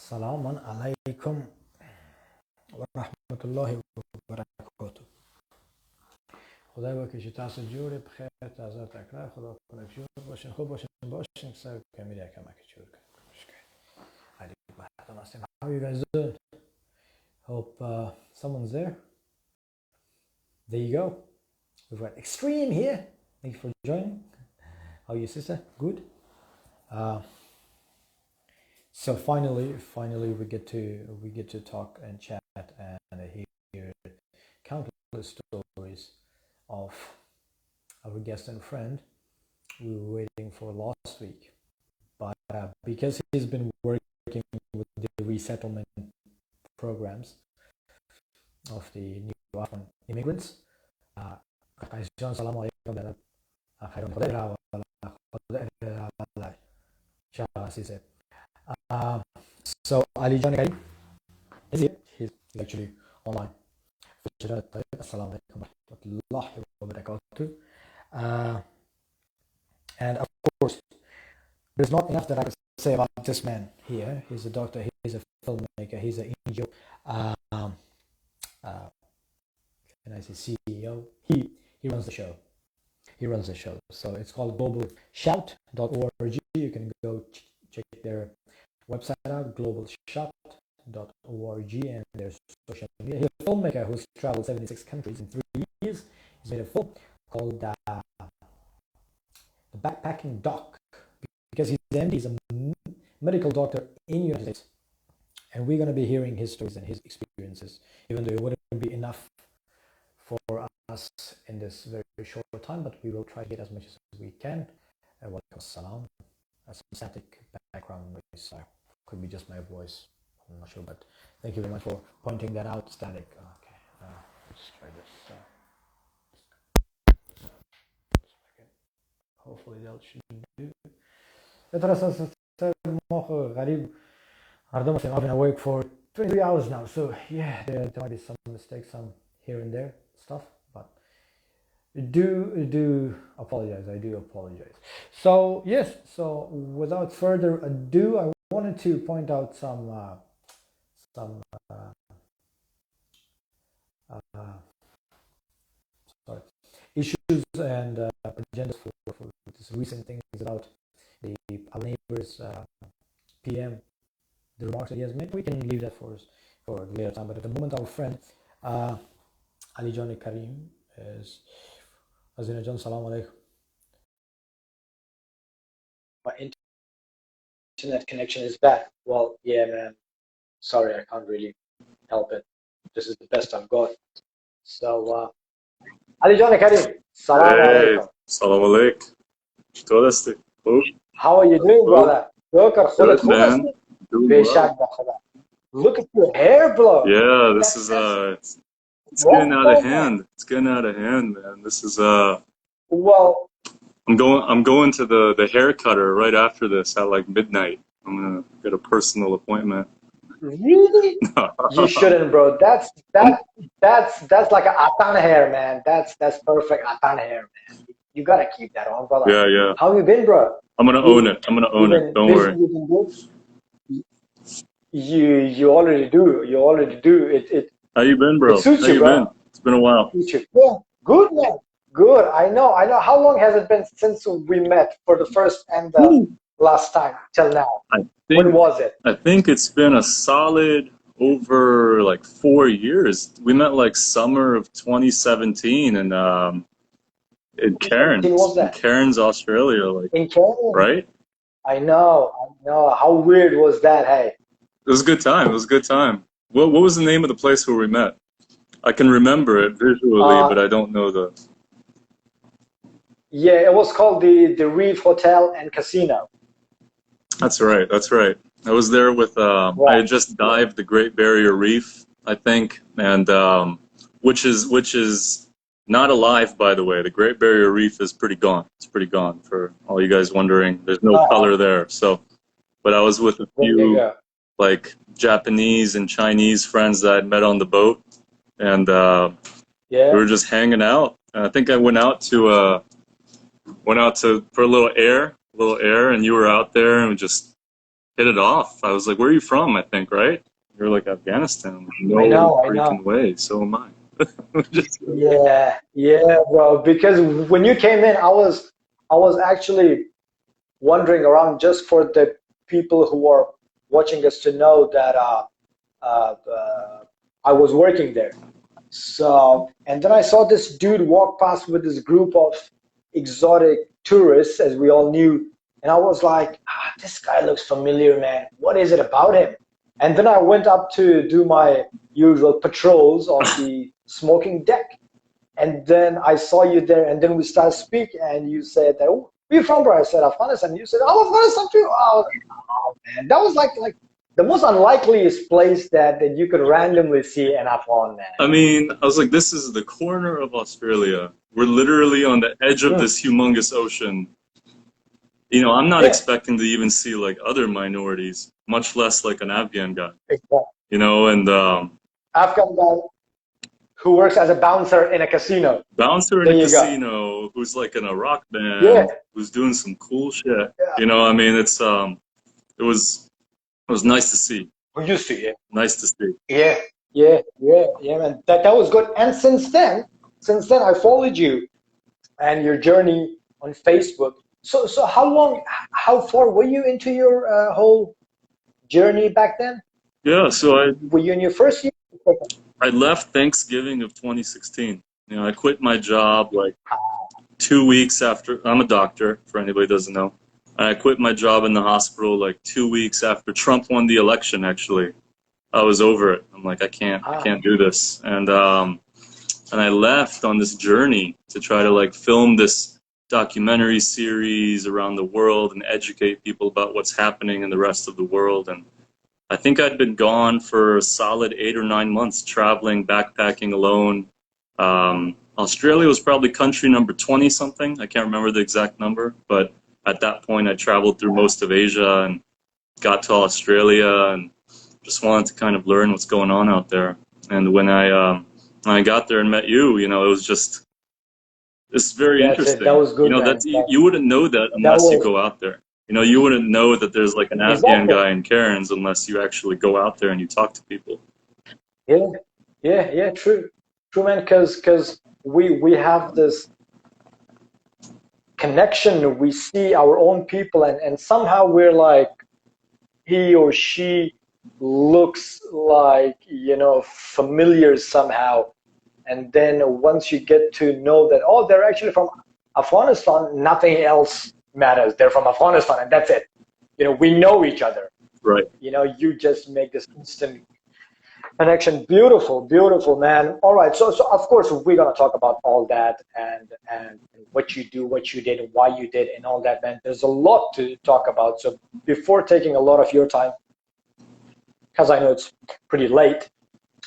Assalamu alaikum wa rahmatullahi wa barakatuh. خدای با که تاسو جوړ په خیر تازه تکړه خدا کنه جوړ باشین خوب باشین سر کمیره کمک جوړ کړئ. How you guys doing? Hope someone's there. There you go. We've got Extreme here. Thank you for joining. How are you, sister? Good. So finally we get to talk and chat and hear countless stories of our guest and friend we were waiting for last week, but because he's been working with the resettlement programs of the new Afghan immigrants. So Ali Karim is here. He's actually online. Assalamu alaikum wa rahmatullahi wa barakatuh. And of course, there's not enough that I can say about this man here. He's a doctor, he's a filmmaker, he's an angel. Can I say CEO? He runs the show. He runs the show. So it's called globalshout.org. You can go check their website out, globalshout.org, and there's social media. He's a filmmaker who's traveled 76 countries in 3 years. He's made a film called The Backpacking Doc, because he's MD, he's a medical doctor in the United States. And we're going to be hearing his stories and his experiences, even though it wouldn't be enough for us in this very short time, but we will try to get as much as we can. Welcome, salam. Some static background noise. Could be just my voice. I'm not sure, but thank you very much for pointing that out. Static. Okay. Let's try this. Hopefully that should do. I've been awake for 23 hours now, so yeah, there might be some mistakes, some here and there stuff, but do apologize. I do apologize. So yes, so without further ado, I wanted to point out some issues and agendas for this recent things about our neighbors PM, the remarks that he has made. We can leave that for later time, but at the moment our friend Ali Karim is Azina John, salam alaikum. My internet connection is bad. Well, yeah, man. Sorry, I can't really help it. This is the best I've got. So, Ali Karim, salam alaikum. Salam alaikum. How are you doing, brother? Good, man. Look at your hair, bro. Yeah, this is it's getting out of hand. It's getting out of hand, man. This is well, I'm going to the hair cutter right after this at like midnight. I'm gonna get a personal appointment. Really? You shouldn't, bro. That's like a atan hair, man. That's perfect atan hair, man. You gotta keep that on, brother. Yeah. How you been, bro? I'm gonna own it. Don't worry. You already do. It. How you been, bro? It suits How you, you bro. been? It's been a while. Yeah, good, man. Good. I know. How long has it been since we met for the first and the last time till now? When was it? I think it's been a solid over like 4 years. We met like summer of 2017 in Cairns. Was that? In Cairns, Australia, like in Cairns, right? I know. How weird was that? Hey, it was a good time. What was the name of the place where we met? I can remember it visually, but I don't know the. Yeah, it was called the Reef Hotel and Casino. That's right. I was there with I had just dived the Great Barrier Reef, I think, and which is not alive, by the way. The Great Barrier Reef is pretty gone. It's pretty gone, for all you guys wondering. There's no color there. So, but I was with a few like Japanese and Chinese friends that I'd met on the boat, and we were just hanging out. And I think I went out for a little air, and you were out there, and we just hit it off. I was like, "Where are you from?" I think, right? You're like Afghanistan. No I know. freaking way. So am I. Just, Yeah, yeah, bro. Because when you came in, I was actually wandering around just for the people who are watching us to know that I was working there. So, and then I saw this dude walk past with this group of exotic tourists, as we all knew, and I was like, this guy looks familiar, man. What is it about him? And then I went up to do my usual patrols on the smoking deck, and then I saw you there, and then we started speaking, and you said that, oh, where you from, bro? I said, Afghanistan. You said, oh, Afghanistan too. Oh, man. That was like the most unlikeliest place that you could randomly see an Afghan man. I mean, I was like, this is the corner of Australia. We're literally on the edge of this humongous ocean. You know, I'm not expecting to even see like other minorities, much less like an Afghan guy. Exactly. You know, and Afghan guy who works as a bouncer in a casino. Bouncer in a casino who's like in a rock band, who's doing some cool shit. Yeah. You know, I mean, it was nice to see. We used to, yeah. Nice to see. Yeah, man. That was good. And since then I followed you and your journey on Facebook. So how far were you into your whole journey back then? Yeah, so were you in your first year? I left Thanksgiving of 2016. You know, I quit my job like 2 weeks after. I'm a doctor, for anybody who doesn't know. And I quit my job in the hospital like 2 weeks after Trump won the election, actually. I was over it. I'm like, I can't do this. And I left on this journey to try to like film this documentary series around the world and educate people about what's happening in the rest of the world. And I think I'd been gone for a solid 8 or 9 months, traveling, backpacking alone. Australia was probably country number 20 something. I can't remember the exact number, but at that point I traveled through most of Asia and got to Australia and just wanted to kind of learn what's going on out there. And when I got there and met you, you know, it was just, it's very interesting. That was good. You know, you wouldn't know that unless you go out there. You know, you wouldn't know that there's like an Afghan guy in Cairns unless you actually go out there and you talk to people. Yeah, true, man. Because we have this connection. We see our own people, and somehow we're like, he or she looks like, you know, familiar somehow. And then once you get to know that, oh, they're actually from Afghanistan, nothing else matters. They're from Afghanistan, and that's it. You know, we know each other. Right. You know, you just make this instant connection. Beautiful, man. All right. So of course we're gonna talk about all that and what you do, what you did, and why you did, and all that, man. There's a lot to talk about. So before taking a lot of your time, because I know it's pretty late,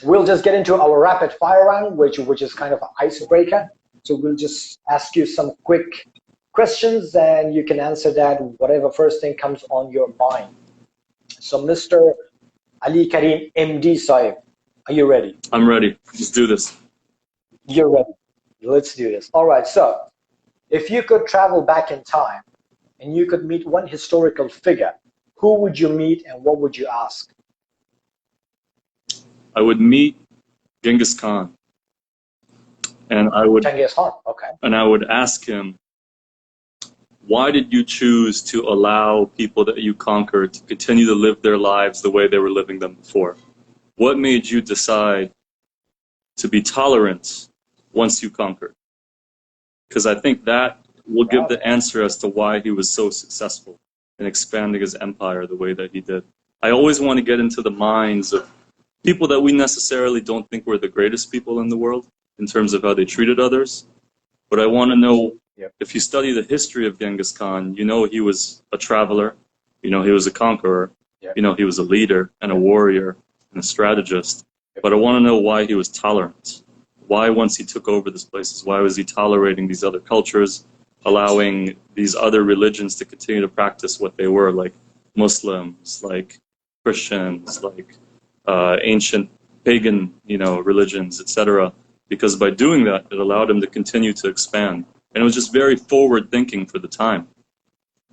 we'll just get into our rapid fire round, which is kind of an icebreaker. So we'll just ask you some quick questions and you can answer that whatever first thing comes on your mind. So Mr. Ali Karim MD Saib, are you ready? I'm ready. Let's do this. You're ready. Let's do this. All right. So if you could travel back in time and you could meet one historical figure, who would you meet and what would you ask? I would meet Genghis Khan. And I would Genghis Khan, okay. And I would ask him, why did you choose to allow people that you conquered to continue to live their lives the way they were living them before? What made you decide to be tolerant once you conquered? Because I think that will give the answer as to why he was so successful in expanding his empire the way that he did. I always want to get into the minds of people that we necessarily don't think were the greatest people in the world in terms of how they treated others. But I want to know, if you study the history of Genghis Khan, you know he was a traveler, you know he was a conqueror, you know he was a leader and a warrior and a strategist. But I want to know why he was tolerant. Why, once he took over these places, why was he tolerating these other cultures, allowing these other religions to continue to practice what they were, like Muslims, like Christians, like ancient pagan, you know, religions, etc. Because by doing that, it allowed him to continue to expand. And it was just very forward thinking for the time.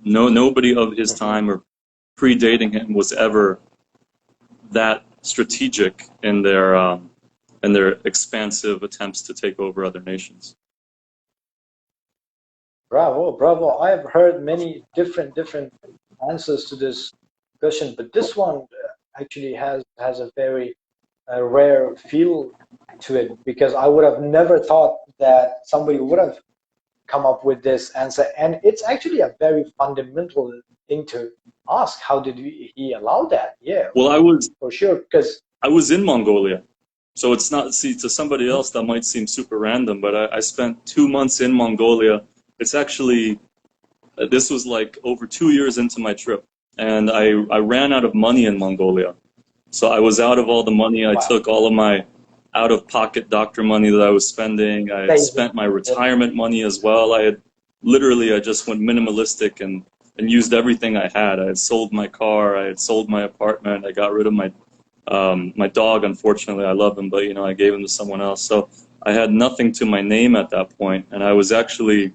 Nobody of his time or predating him was ever that strategic in their expansive attempts to take over other nations. Bravo, bravo. I've heard many different answers to this question, but this one actually has a very rare feel to it, because I would have never thought that somebody would have come up with this answer, and it's actually a very fundamental thing to ask. How did he allow that? Yeah, well, I was for sure, because I was in Mongolia, so it's not, see, to somebody else that might seem super random, but I spent 2 months in Mongolia. It's actually, this was like over 2 years into my trip, and I ran out of money in Mongolia. So I was out of all the money. I took all of my out-of-pocket doctor money that I was spending. I had spent my retirement money as well. I just went minimalistic and used everything I had. I had sold my car. I had sold my apartment. I got rid of my my dog. Unfortunately, I love him, but I gave him to someone else. So I had nothing to my name at that point, and I was actually,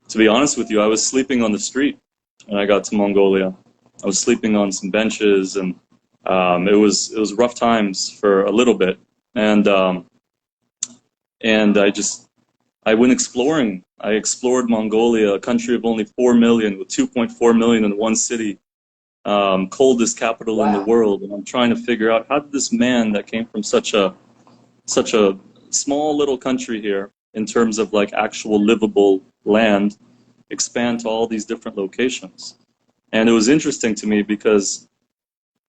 to be honest with you, I was sleeping on the street when I got to Mongolia. I was sleeping on some benches, and it was rough times for a little bit. And I went exploring. I explored Mongolia, a country of only 4 million, with 2.4 million in one city, coldest capital in the world. And I'm trying to figure out, how did this man that came from such a small little country here, in terms of like actual livable land, expand to all these different locations? And it was interesting to me because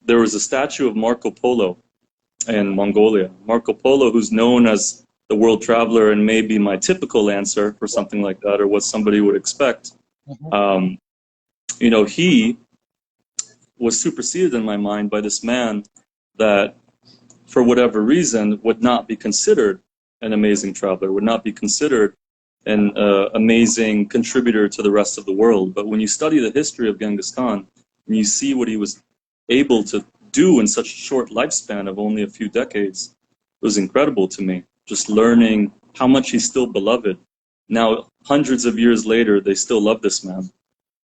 there was a statue of Marco Polo in Mongolia. Marco Polo, who's known as the world traveler, and maybe my typical answer for something like that, or what somebody would expect. He was superseded in my mind by this man that, for whatever reason, would not be considered an amazing traveler, would not be considered an amazing contributor to the rest of the world. But when you study the history of Genghis Khan, and you see what he was able to do in such a short lifespan of only a few decades, it was incredible to me. Just learning how much he's still beloved. Now, hundreds of years later, they still love this man,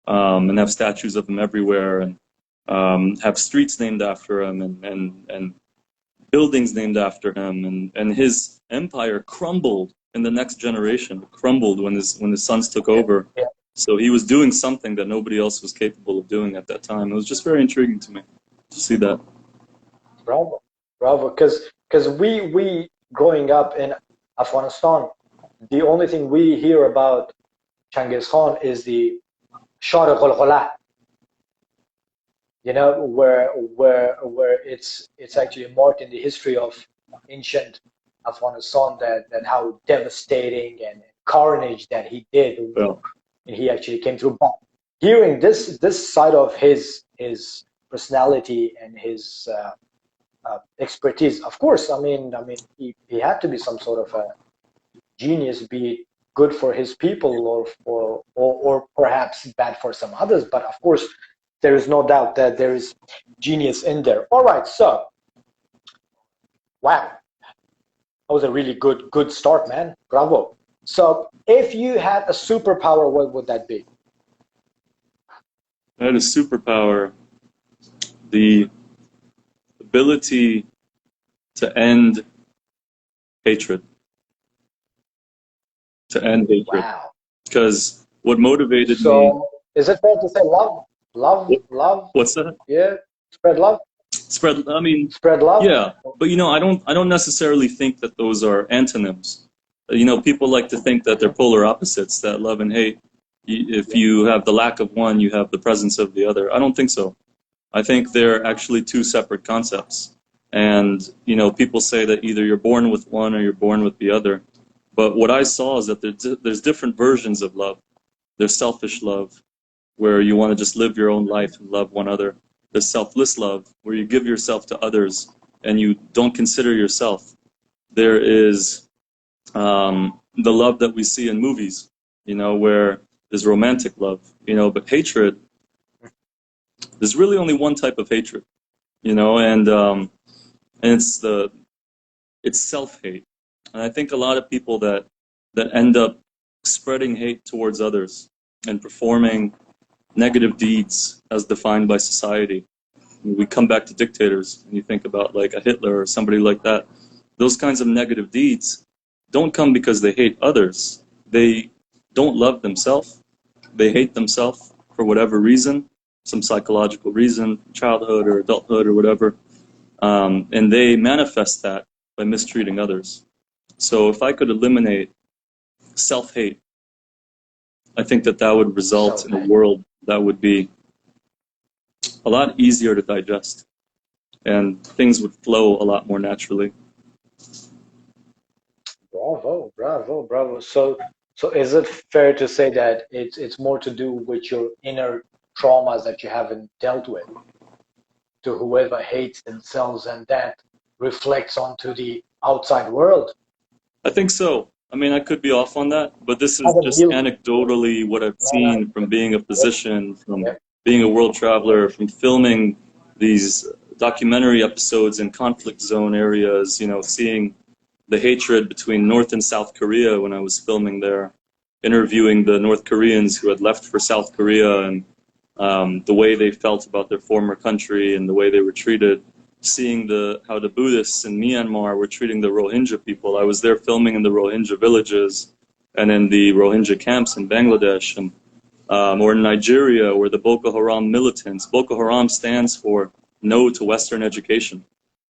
and have statues of him everywhere, and have streets named after him, and buildings named after him, and his empire crumbled in the next generation. It crumbled when his sons took over. So he was doing something that nobody else was capable of doing at that time. It was just very intriguing to me to see that. Bravo, bravo, because we growing up in Afghanistan, the only thing we hear about Genghis Khan is the Shah Gholghola, where it's actually marked in the history of ancient Afghanistan that how devastating and carnage that he did, and he actually came through. But hearing this side of his personality and his expertise, of course, I mean, he had to be some sort of a genius, be it good for his people or perhaps bad for some others. But of course, there is no doubt that there is genius in there. All right, so wow, that was a really good start, man. Bravo. So if you had a superpower, what would that be? I had a superpower, the ability to end hatred. To end hatred. Wow. Because what motivated me... So is it fair to say love? Love? What's that? Yeah, spread love? Spread love? Yeah, but I don't necessarily think that those are antonyms. People like to think that they're polar opposites, that love and hate, if you have the lack of one, you have the presence of the other. I don't think so. I think they're actually two separate concepts. And, people say that either you're born with one or you're born with the other. But what I saw is that there's different versions of love. There's selfish love, where you want to just live your own life and love one other. There's selfless love, where you give yourself to others and you don't consider yourself. There is the love that we see in movies, where there's romantic love, but hatred, there's really only one type of hatred, and it's self-hate. And I think a lot of people that end up spreading hate towards others and performing negative deeds as defined by society. We come back to dictators, and you think about like a Hitler or somebody like that. Those kinds of negative deeds don't come because they hate others. They don't love themselves. They hate themselves for whatever reason, some psychological reason, childhood or adulthood or whatever. And they manifest that by mistreating others. So if I could eliminate self-hate, I think that that would result in a world that would be a lot easier to digest, and things would flow a lot more naturally. Bravo, bravo, bravo. So is it fair to say that it's more to do with your inner traumas that you haven't dealt with, to whoever hates themselves, and that reflects onto the outside world? I think so. I mean, I could be off on that, but this is just anecdotally what I've seen from being a physician, from being a world traveler, from filming these documentary episodes in conflict zone areas, you know, seeing the hatred between North and South Korea when I was filming there, interviewing the North Koreans who had left for South Korea, and the way they felt about their former country and the way they were treated. Seeing how the Buddhists in Myanmar were treating the Rohingya people. I was there filming in the Rohingya villages and in the Rohingya camps in Bangladesh, and or in Nigeria, where the Boko Haram militants. Boko Haram stands for no to Western education,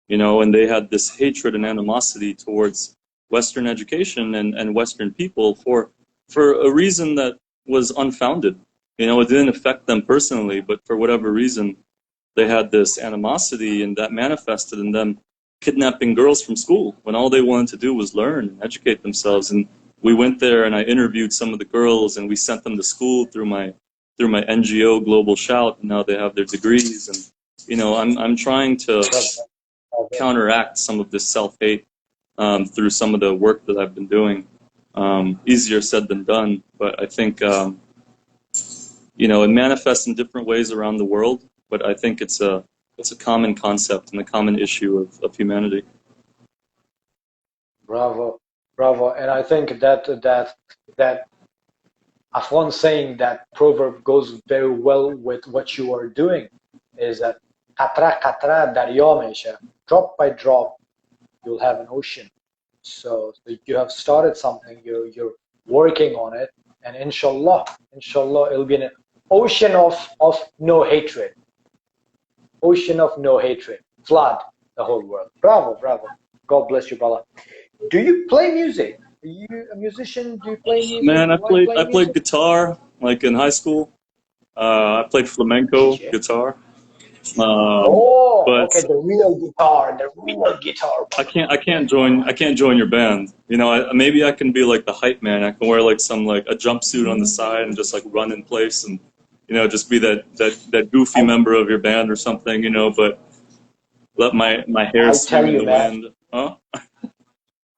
you know, and they had this hatred and animosity towards Western education and Western people for a reason that was unfounded. You know, it didn't affect them personally, but for whatever reason, they had this animosity, and that manifested in them kidnapping girls from school when all they wanted to do was learn and educate themselves. And we went there, and I interviewed some of the girls, and we sent them to school through my NGO Global Shout, and now they have their degrees. And you know, I'm trying to counteract some of this self-hate through some of the work that I've been doing. Easier said than done, but I think you know, it manifests in different ways around the world. But I think it's a common concept and a common issue of humanity. Bravo, bravo. And I think that Afghan saying, that proverb, goes very well with what you are doing, is that qatra qatra daryo mesha, drop by drop you'll have an ocean. So you have started something, you're working on it, and inshallah it'll be an ocean of no hatred. Ocean of no hatred, flood the whole world. Bravo, bravo. God bless you, brother. Do you play music? Are you a musician? Do you play music? Man, I played guitar like in high school. I played flamenco guitar. Okay, the real guitar. I can't join your band. You know, maybe I can be like the hype man. I can wear like a jumpsuit on the side and just like run in place, and you know, just be that goofy member of your band or something, you know, but let my hair swing in the wind. Huh?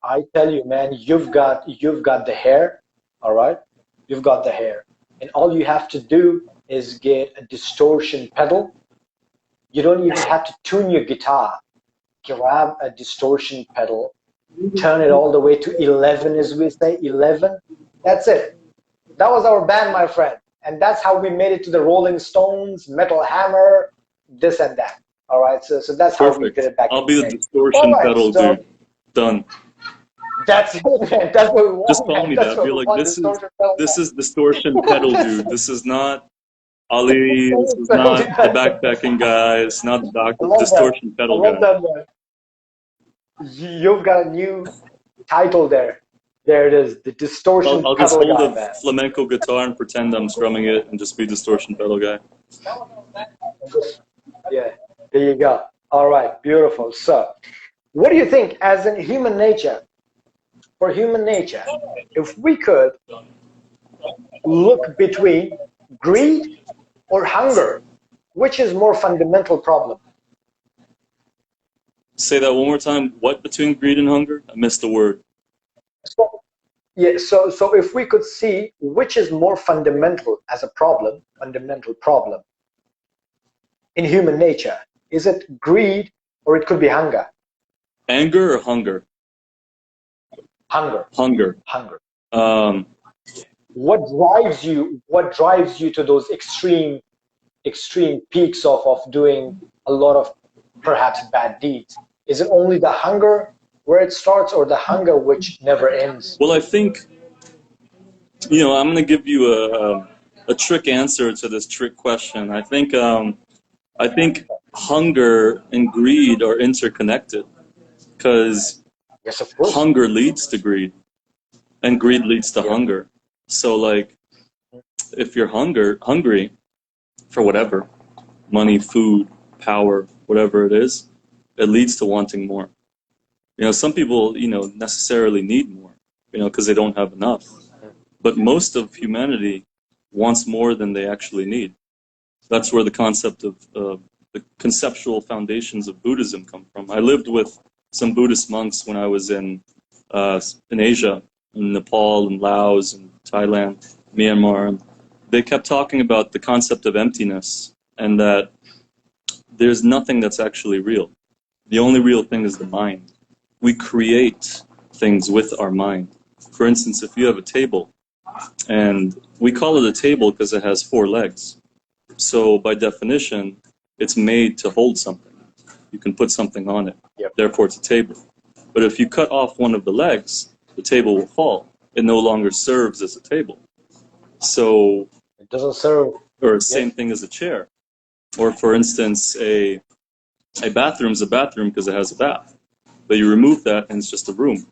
I tell you, man, you've got the hair, all right? You've got the hair. And all you have to do is get a distortion pedal. You don't even have to tune your guitar. Grab a distortion pedal, turn it all the way to 11, as we say, 11. That's it. That was our band, my friend. And that's how we made it to the Rolling Stones, Metal Hammer, this and that. All right, so that's how we did it back. I'll be the distortion pedal dude. Done. That's it, man. That's what we want. Just call me that. Be like, this is distortion pedal dude. This is not Ali. This is not the backpacking guy. It's not the doctor. Distortion pedal guy. That, man. You've got a new title there. There it is, the distortion pedal guy. I'll just hold a flamenco guitar and pretend I'm strumming it and just be distortion pedal guy. Yeah, there you go. All right, beautiful. So, what do you think, as in human nature, for human nature, if we could look between greed or hunger, which is more fundamental problem? Say that one more time. What between greed and hunger? I missed the word. So if we could see which is more fundamental as a problem, fundamental problem in human nature, is it greed or it could be hunger? Anger or hunger? Hunger. Hunger. Hunger. what drives you to those extreme peaks of doing a lot of perhaps bad deeds? Is it only the hunger where it starts, or the hunger which never ends? Well, I think, you know, I'm going to give you a trick answer to this trick question. I think hunger and greed are interconnected, because Yes, of course. hunger leads to greed, and greed leads to hunger. So, like, if you're hungry for whatever, money, food, power, whatever it is, it leads to wanting more. You know, some people, you know, necessarily need more, you know, because they don't have enough. But most of humanity wants more than they actually need. That's where the concept of the conceptual foundations of Buddhism come from. I lived with some Buddhist monks when I was in Asia, in Nepal and Laos and Thailand, Myanmar. And they kept talking about the concept of emptiness, and that there's nothing that's actually real. The only real thing is the mind. We create things with our mind. For instance, if you have a table, and we call it a table because it has 4 legs. So by definition, it's made to hold something. You can put something on it. Therefore, it's a table. But if you cut off one of the legs, the table will fall. It no longer serves as a table. So it doesn't serve. Or same thing as a chair. Or for instance, a bathroom's a bathroom because it has a bath. But you remove that and it's just a room.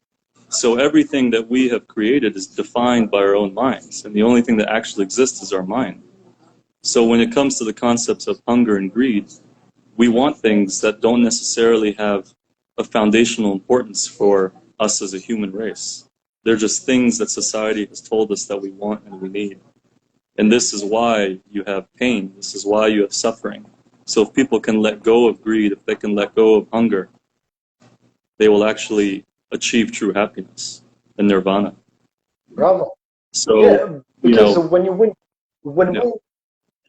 So everything that we have created is defined by our own minds. And the only thing that actually exists is our mind. So when it comes to the concepts of hunger and greed, we want things that don't necessarily have a foundational importance for us as a human race. They're just things that society has told us that we want and we need. And this is why you have pain. This is why you have suffering. So if people can let go of greed, if they can let go of hunger, they will actually achieve true happiness and nirvana. Bravo. So, because when we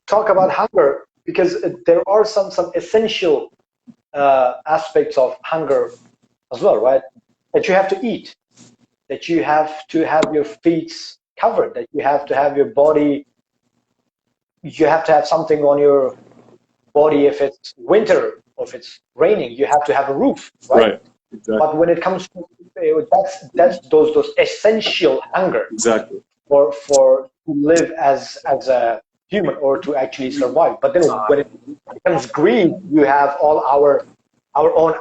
talk about hunger, because there are some essential aspects of hunger as well, right? That you have to eat, that you have to have your feet covered, that you have to have your body, you have to have something on your body if it's winter or if it's raining, you have to have a roof, right? Exactly. But when it comes to that's those essential hunger, exactly, for to live as a human or to actually survive. But then when it becomes greed, you have all our own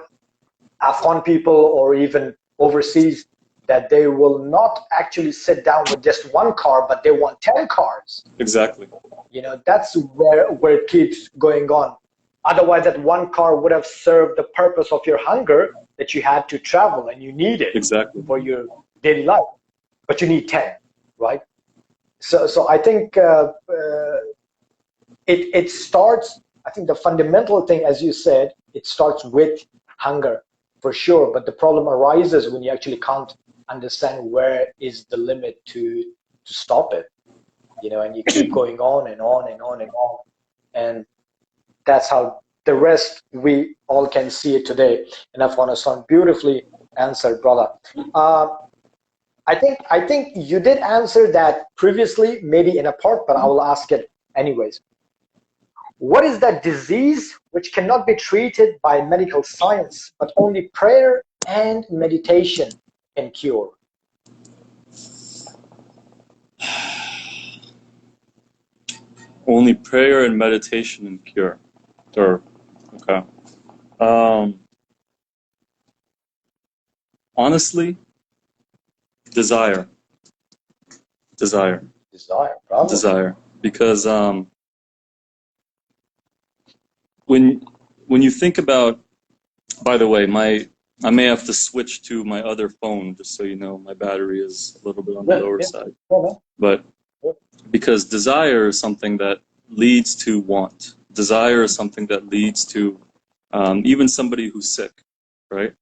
Afghan people or even overseas, that they will not actually sit down with just one car, but they want 10 cars. Exactly. You know, that's where it keeps going on. Otherwise, that one car would have served the purpose of your hunger, that you had to travel and you need it for your daily life. But you need 10, right? So I think it starts, I think the fundamental thing, as you said, it starts with hunger, for sure. But the problem arises when you actually can't understand where is the limit to stop it, you know, and you keep going on and on and on and on. And that's how the rest, we all can see it today. And Afghanistan, beautifully answered, brother. I think you did answer that previously, maybe in a part, but I will ask it anyways. What is that disease which cannot be treated by medical science, but only prayer and meditation can cure? Only prayer and meditation and cure. Or, okay. Honestly, desire. Desire. Desire, probably. Desire. Because when you think about, by the way, I may have to switch to my other phone, just so you know, my battery is a little bit on the lower side. But because desire is something that leads to want. Desire is something that leads to even somebody who's sick, right?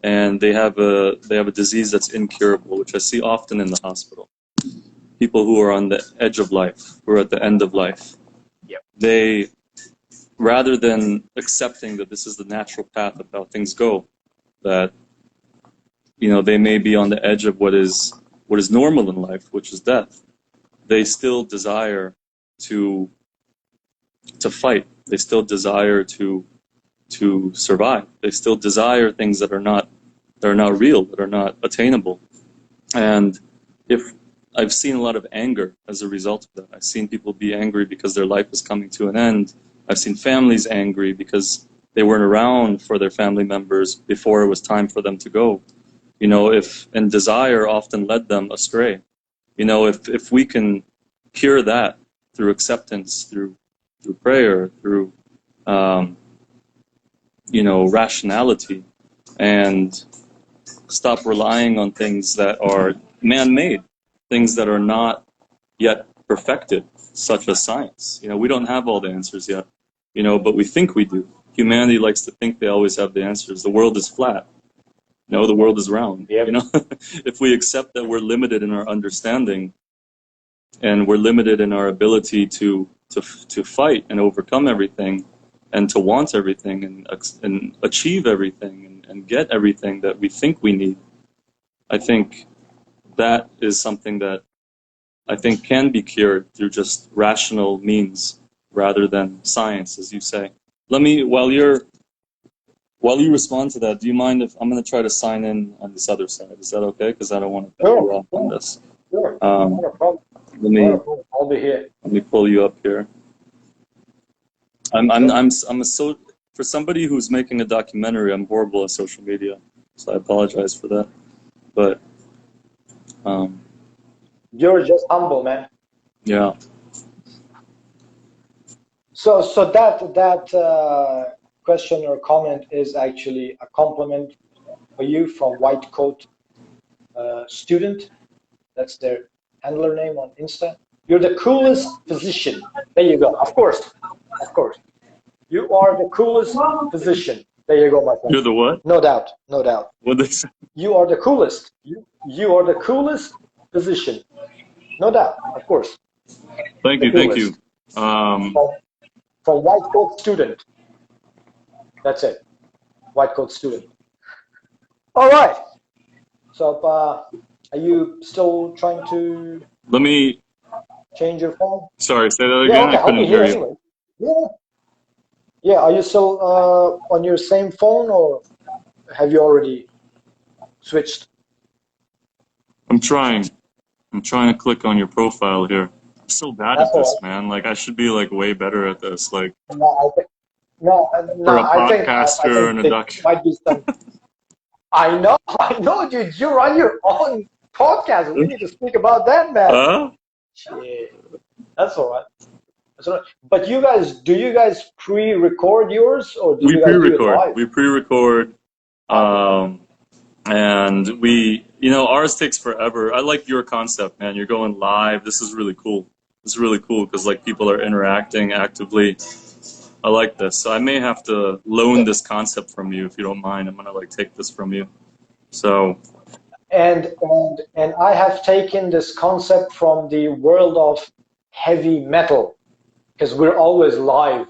And they have a disease that's incurable, which I see often in the hospital. People who are on the edge of life, who are at the end of life. They, rather than accepting that this is the natural path of how things go, that, you know, they may be on the edge of what is normal in life, which is death. they still desire to fight. They still desire to survive. They still desire things that are not real, that are not attainable. And if I've seen a lot of anger as a result of that. I've seen people be angry because their life is coming to an end. I've seen families angry because they weren't around for their family members before it was time for them to go. You know, and desire often led them astray. You know, if we can cure that through acceptance, through prayer, through you know, rationality, and stop relying on things that are man-made, things that are not yet perfected, such as science. You know, we don't have all the answers yet, you know, but we think we do. Humanity likes to think they always have the answers. The world is flat. No, the world is round. Yep. You know, if we accept that we're limited in our understanding and we're limited in our ability to fight and overcome everything and to want everything and achieve everything and get everything that we think we need, I think that is something that I think can be cured through just rational means rather than science, as you say. Let me, while you respond to that, do you mind if I'm going to try to sign in on this other side? Is that okay? Because I don't want to cut you off on this. Sure. Not a problem. I'll be here. Let me pull you up here. For somebody who's making a documentary, I'm horrible at social media, so I apologize for that. But you're just humble, man. Yeah. So that question or comment is actually a compliment for you from White Coat Student. That's their handler name on Insta. You're the coolest physician. There you go. Of course. You are the coolest physician. There you go, my friend. You're the what? No doubt. What they say? You are the coolest. You are the coolest physician. No doubt, of course. Thank you. From White Coat Student. That's it. White Coat Student. All right. So, are you still trying to? Let me change your phone. Sorry, say that again. Okay. I couldn't hear you. Anyway. Yeah. Are you still on your same phone, or have you already switched? I'm trying to click on your profile here. I'm so bad at this, man. Like, I should be like way better at this. Like, for a podcaster and a doc. Might be some. I know, dude. You're on your own podcast. We need to speak about that, man. Shit. That's all right. But do you guys pre-record yours, or do you guys do it live? We pre-record, and ours takes forever. I like your concept, man. You're going live. This is really cool. Because like people are interacting actively. I like this. So I may have to loan this concept from you if you don't mind. I'm gonna like take this from you. So. And I have taken this concept from the world of heavy metal, because we're always live.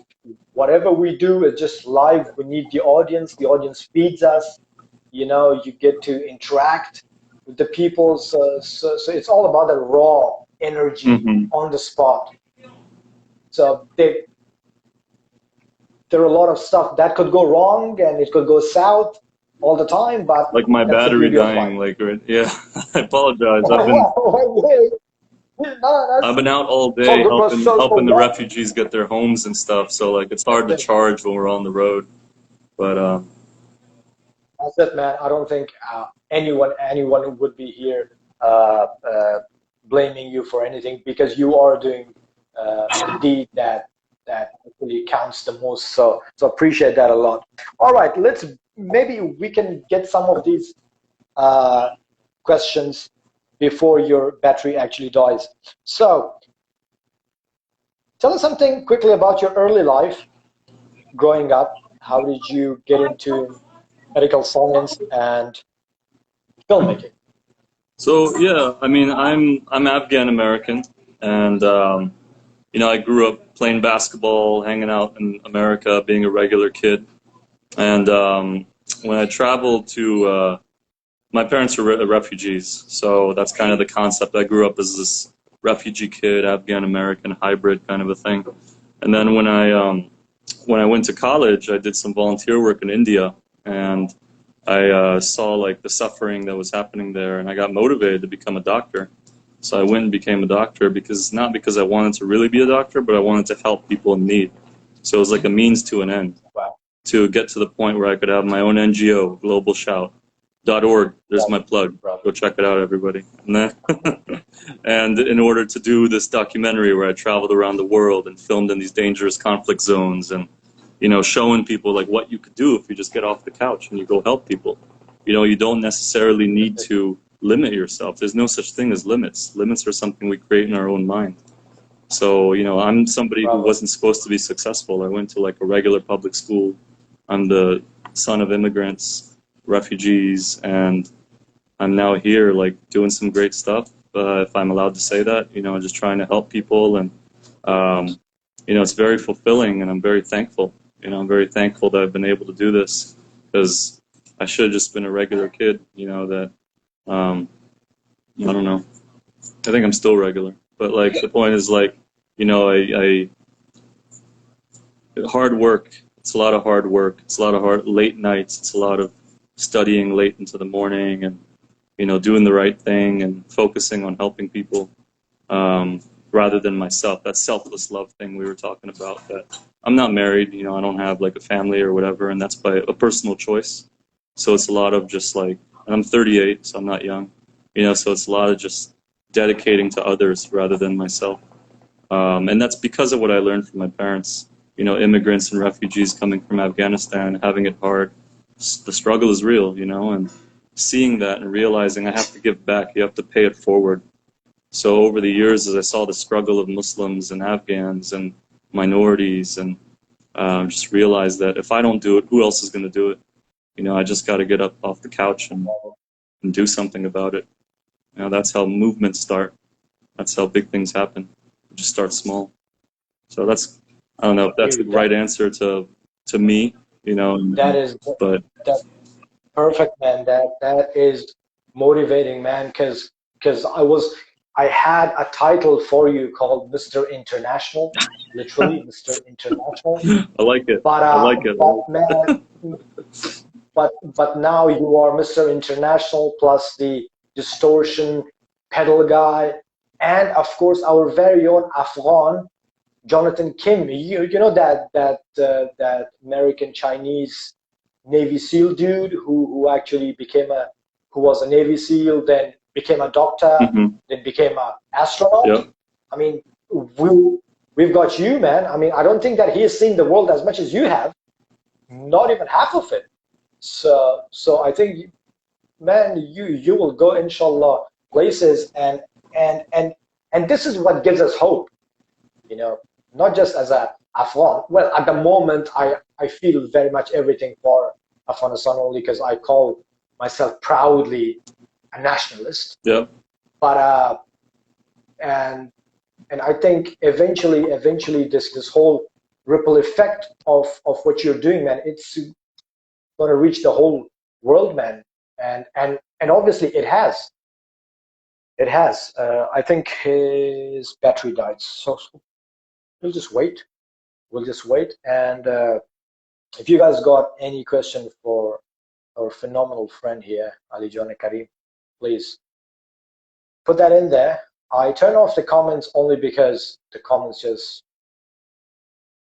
Whatever we do is just live. We need the audience. The audience feeds us. You know, you get to interact with the people. So it's all about the raw energy on the spot. So there are a lot of stuff that could go wrong, and it could go south all the time. But like my battery dying, yeah. I apologize. I've been out all day helping the refugees get their homes and stuff. So like it's hard to charge when we're on the road. But that's it, man. I don't think anyone would be here blaming you for anything, because you are doing a deed that actually counts the most. So appreciate that a lot. All right, maybe we can get some of these questions before your battery actually dies. So tell us something quickly about your early life growing up. How did you get into medical science and filmmaking? So yeah, I mean, I'm Afghan American, and I grew up playing basketball, hanging out in America, being a regular kid. And when I traveled to, my parents were refugees, so that's kind of the concept. I grew up as this refugee kid, Afghan American hybrid kind of a thing. And then when I went to college, I did some volunteer work in India, and I saw like the suffering that was happening there, and I got motivated to become a doctor. So I went and became a doctor not because I wanted to really be a doctor, but I wanted to help people in need. So it was like a means to an end. Wow. To get to the point where I could have my own NGO, Global Shout. .org. There's my plug. Go check it out, everybody. And then, and in order to do this documentary where I traveled around the world and filmed in these dangerous conflict zones, and showing people like what you could do if you just get off the couch and you go help people. You don't necessarily need to limit yourself. There's no such thing as limits. Limits are something we create in our own mind. So I'm somebody who wasn't supposed to be successful. I went to like a regular public school. I'm the son of immigrants, refugees, and I'm now here like doing some great stuff, if I'm allowed to say that, just trying to help people, and it's very fulfilling, and I'm very thankful. I'm very thankful that I've been able to do this, because I should have just been a regular kid, that I don't know. I think I'm still regular, but like the point is like, hard work. It's a lot of hard work. It's a lot of late nights. It's a lot of studying late into the morning, and doing the right thing and focusing on helping people, rather than myself. That selfless love thing we were talking about. That I'm not married. I don't have like a family or whatever, and that's by a personal choice. So it's a lot of just like, and I'm 38, so I'm not young. So it's a lot of just dedicating to others rather than myself. And that's because of what I learned from my parents. Immigrants and refugees coming from Afghanistan, having it hard. The struggle is real, and seeing that and realizing I have to give back, you have to pay it forward. So over the years, as I saw the struggle of Muslims and Afghans and minorities, and just realized that if I don't do it, who else is going to do it? I just got to get up off the couch and do something about it. That's how movements start. That's how big things happen. Just start small. So that's, I don't know if that's the right answer to me, That is, but that's perfect, man. That is motivating, man, because I had a title for you called Mr. International, literally Mr. International. I like it. But I like it. but man, but now you are Mr. International plus the distortion pedal guy, and of course our very own Afghan Jonathan Kim. You know that American Chinese Navy SEAL dude who actually who was a Navy SEAL, then became a doctor, then became an astronaut. Yep. I mean, we've got you, man. I mean, I don't think that he has seen the world as much as you have. Not even half of it. So I think, man, you will go, inshallah, places, and this is what gives us hope. Not just as a Afghan. Well, at the moment, I feel very much everything for Afghanistan only because I call myself proudly a nationalist. Yeah. But and I think eventually this whole ripple effect of what you're doing, man, it's going to reach the whole world, man. And obviously it has. It has. I think his battery died, so we'll just wait. And if you guys got any question for our phenomenal friend here, Ali Karim, please put that in there. I turn off the comments only because the comments just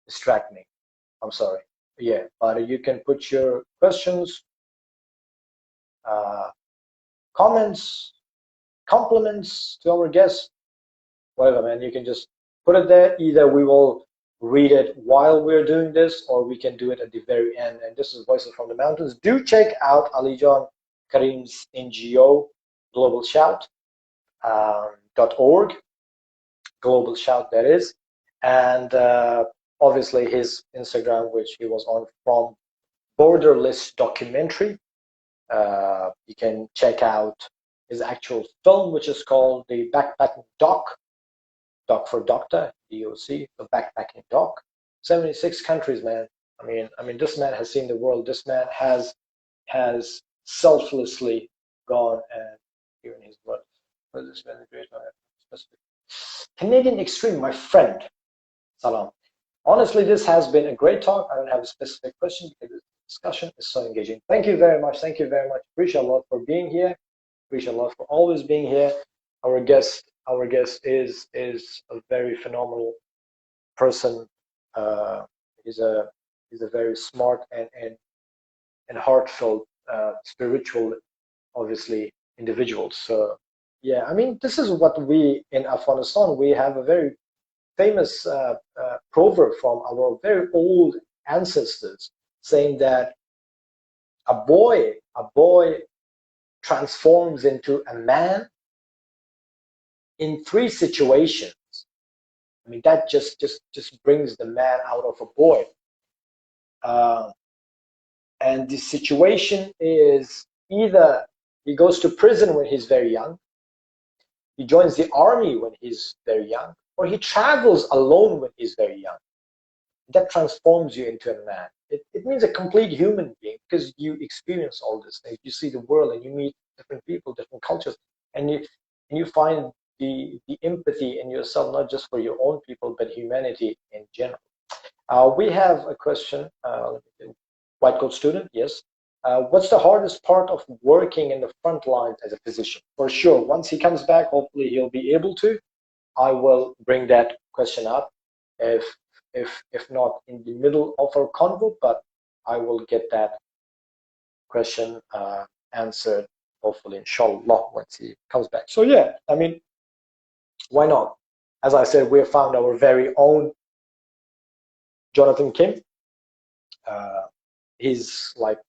distract me. I'm sorry. Yeah, but you can put your questions, comments, compliments to our guests, whatever, man. You can just put it there. Either we will read it while we're doing this, or we can do it at the very end. And this is Voices from the Mountains. Do check out Ali Karim's NGO, Global Shout, .org, Global Shout, that is. And obviously his Instagram, which he was on from Borderless Documentary. You can check out his actual film, which is called The Backpacking Doc for Doctor, DOC, The Backpacking Doc. 76 countries, man. I mean, this man has seen the world. This man has selflessly gone and given his blood. What is this man great specific? Canadian Extreme, my friend. Salam. Honestly, this has been a great talk. I don't have a specific question because the discussion is so engaging. Thank you very much. Thank you very much. Appreciate a lot for being here. Appreciate a lot for always being here. Our guest is a very phenomenal person. He's a very smart and heartfelt, spiritual, obviously, individual. So yeah, I mean, this is what we in Afghanistan, we have a very famous proverb from our very old ancestors saying that a boy transforms into a man in 3 situations. I mean, that just brings the man out of a boy. And the situation is either he goes to prison when he's very young, he joins the army when he's very young, or he travels alone when he's very young. That transforms you into a man. It means a complete human being because you experience all these things. You see the world and you meet different people, different cultures, and you find the empathy in yourself, not just for your own people, but humanity in general. We have a question. White coat student, yes. What's the hardest part of working in the front lines as a physician? For sure, once he comes back, hopefully he'll be able to. I will bring that question up, if not in the middle of our convo, but I will get that question answered, hopefully, inshallah, once he comes back. So yeah, I mean, why not? As I said, we have found our very own Jonathan Kim. He's like,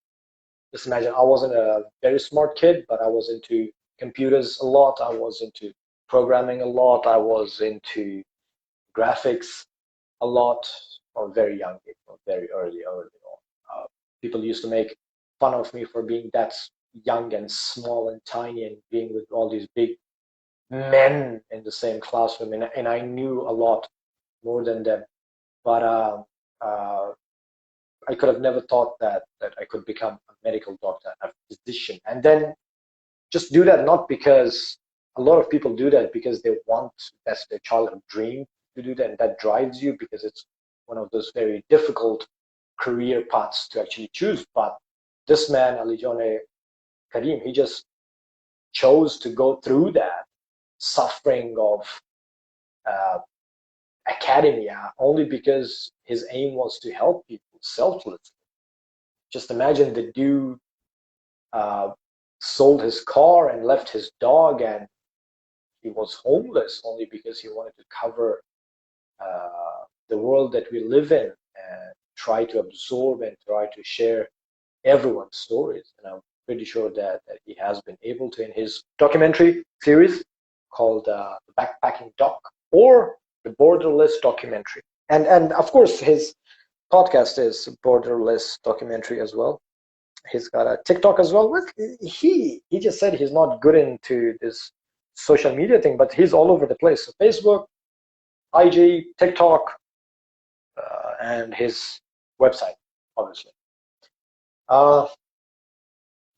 just imagine, I wasn't a very smart kid, but I was into computers a lot. I was into programming a lot. I was into graphics a lot from very young age, from very early on. People used to make fun of me for being that young and small and tiny and being with all these big men in the same classroom, and I knew a lot more than them. But I could have never thought that I could become a medical doctor, a physician, and then just do that, not because a lot of people do that because they want, that's their childhood dream to do that, and that drives you because it's one of those very difficult career paths to actually choose. But this man, Ali Karim, he just chose to go through that suffering of academia only because his aim was to help people selflessly. Just imagine the dude sold his car and left his dog, and he was homeless only because he wanted to cover the world that we live in and try to absorb and try to share everyone's stories. And I'm pretty sure that he has been able to in his documentary series called The Backpacking Doc, or the Borderless documentary. And of course, his podcast is Borderless documentary as well. He's got a TikTok as well. He just said he's not good into this social media thing, but he's all over the place. So Facebook, IG, TikTok, and his website, obviously.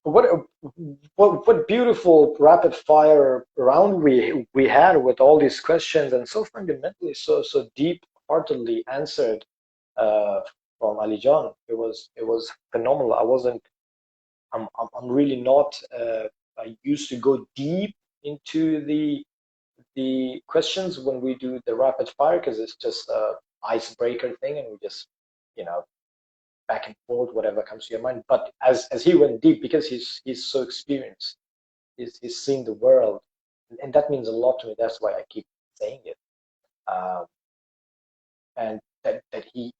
What beautiful rapid fire round we had with all these questions, and so fundamentally, so deep heartedly answered from Ali John. It was phenomenal. I'm really not used to go deep into the questions when we do the rapid fire, because it's just a icebreaker thing, and we just, back and forth, whatever comes to your mind. But as he went deep, because he's so experienced, he's seen the world, and that means a lot to me. That's why I keep saying it. And that he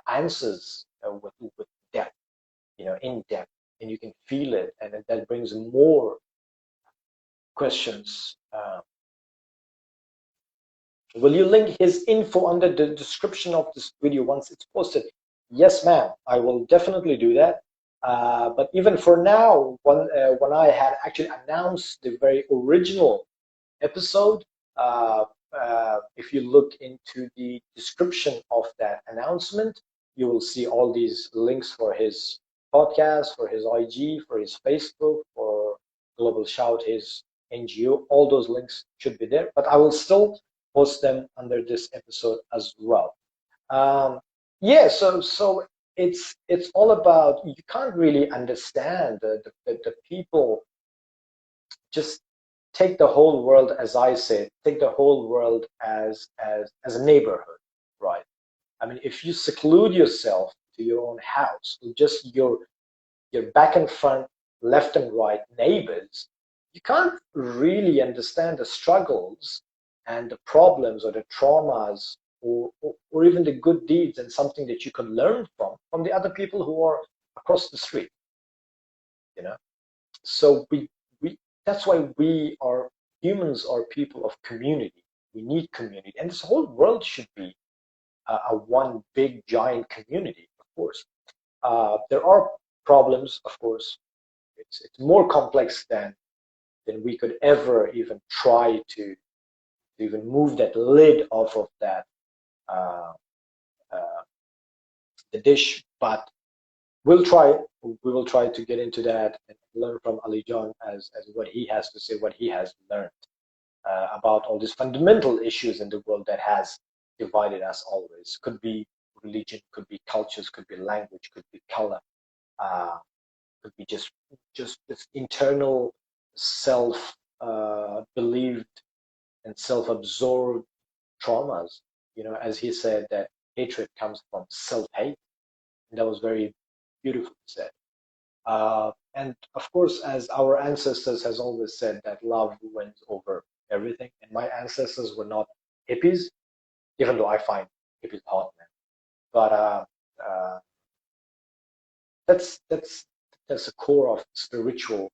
answers with depth, in depth, and you can feel it, and that brings more questions. Will you link his info under the description of this video once it's posted? Yes, ma'am. I will definitely do that. But even for now, when I had actually announced the very original episode, if you look into the description of that announcement, you will see all these links for his podcast, for his IG, for his Facebook, for Global Shout, his NGO. All those links should be there. But I will still post them under this episode as well. Yeah, so it's all about, you can't really understand the people. Just take the whole world, as I say, take the whole world as a neighborhood, right? I mean, if you seclude yourself to your own house, with just your back and front, left and right neighbors, you can't really understand the struggles and the problems or the traumas, or even the good deeds, and something that you can learn from the other people who are across the street, you know. So we that's why we are humans, are people of community. We need community, and this whole world should be a one big giant community. Of course, there are problems. Of course, it's more complex than we could ever even try to even move that lid off of that uh, uh, the dish. But we'll try. We will try to get into that and learn from Ali John as what he has to say, what he has learned about all these fundamental issues in the world that has divided us always. Could be religion, could be cultures, could be language, could be color, could be just this internal self believed and self-absorbed traumas. You know, as he said, that hatred comes from self-hate. And that was very beautifully said. And of course, as our ancestors has always said, that love wins over everything. And my ancestors were not hippies, even though I find hippies hot, man. But that's the core of spiritual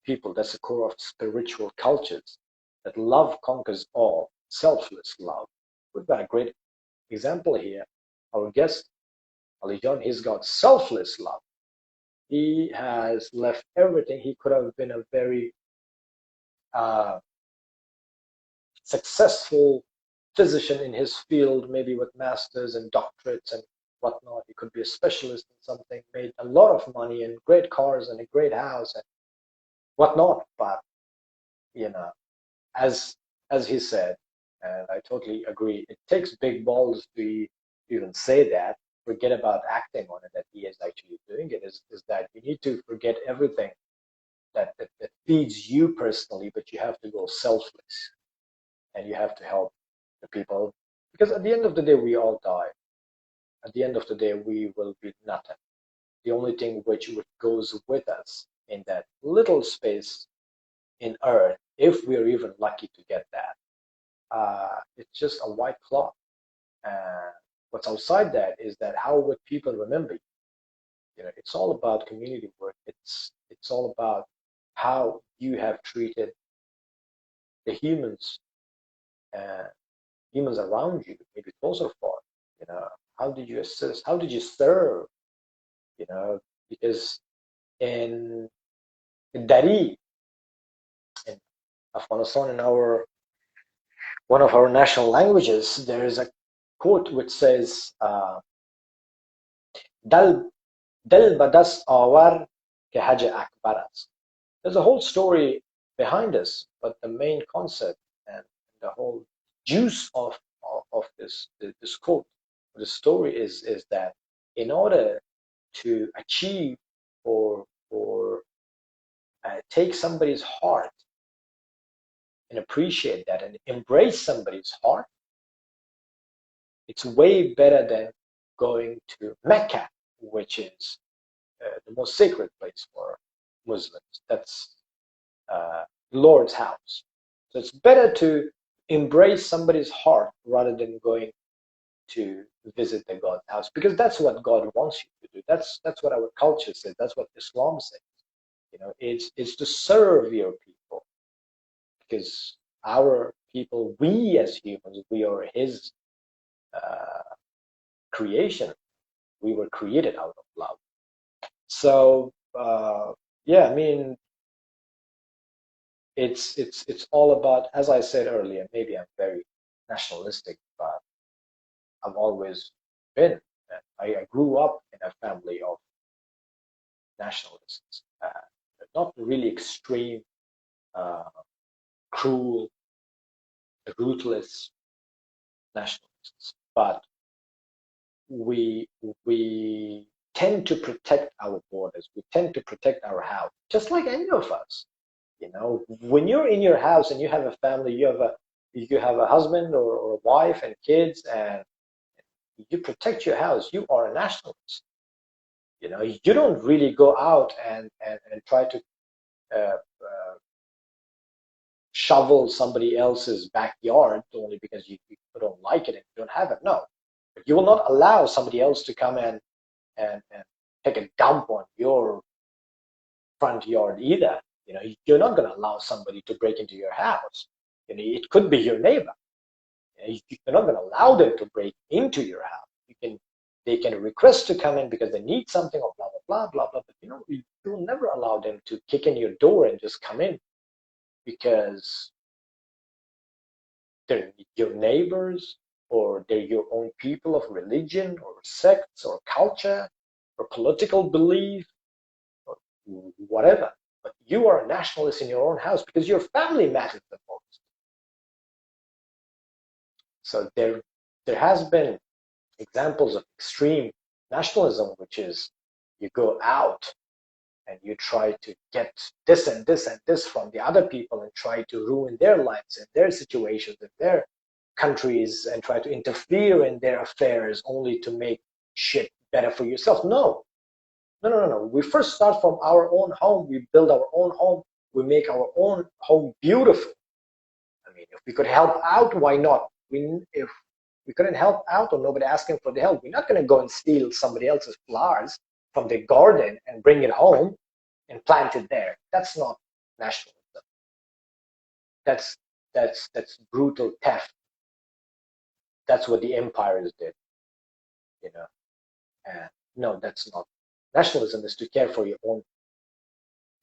people. That's the core of spiritual cultures. That love conquers all, selfless love. We've got a great example here. Our guest, Ali John, he's got selfless love. He has left everything. He could have been a very successful physician in his field, maybe with masters and doctorates and whatnot. He could be a specialist in something, made a lot of money and great cars and a great house and whatnot. But you know, as he said, and I totally agree, it takes big balls to even say that. Forget about acting on it, that he is actually doing it. Is that you need to forget everything that feeds you personally, but you have to go selfless, and you have to help the people, because at the end of the day we all die. At the end of the day we will be nothing. The only thing which goes with us in that little space in earth, if we're even lucky to get that, it's just a white cloth. And what's outside that is that how would people remember you? You know, it's all about community work. It's all about how you have treated the humans, humans around you, maybe close or far. You know, how did you assist? How did you serve? You know, because in Dari, in Afghanistan, in our one of our national languages, there is a quote which says, "Dal dal badas awar ke haj akbar." There's a whole story behind this, but the main concept and the whole juice of this quote, the story is that in order to achieve or take somebody's heart and appreciate that and embrace somebody's heart, it's way better than going to Mecca, which is the most sacred place for Muslims. That's Lord's house. So it's better to embrace somebody's heart rather than going to visit the God's house, because that's what God wants you to do. That's what our culture says. That's what Islam says. You know, it's to serve your people, because our people, we as humans, we are His creation. We were created out of love. So yeah, I mean, it's all about, as I said earlier, maybe I'm very nationalistic, but I've always been. I grew up in a family of nationalists, not really extreme, cruel, ruthless. nationalists, but we tend to protect our borders. We tend to protect our house, just like any of us. You know, when you're in your house and you have a family, you have a husband or a wife and kids, and you protect your house. You are a nationalist. You know, you don't really go out and try to shovel somebody else's backyard only because you don't like it and you don't have it. No, but you will not allow somebody else to come and take a dump on your front yard either. You know, you're not going to allow somebody to break into your house. You know, it could be your neighbor. You know, you're not going to allow them to break into your house. They can request to come in because they need something or blah blah blah blah blah. But you know, you will never allow them to kick in your door and just come in because they're your neighbors or they're your own people of religion or sects or culture or political belief or whatever. But you are a nationalist in your own house because your family matters the most. So there has been examples of extreme nationalism, which is you go out and you try to get this and this and this from the other people and try to ruin their lives and their situations and their countries and try to interfere in their affairs only to make shit better for yourself. No. We first start from our own home. We build our own home. We make our own home beautiful. I mean, if we could help out, why not? If we couldn't help out or nobody asking for the help, we're not going to go and steal somebody else's flowers from their garden and bring it home and plant it there. That's not nationalism. That's brutal theft. That's what the empires did, you know. And no, that's not. Nationalism is to care for your own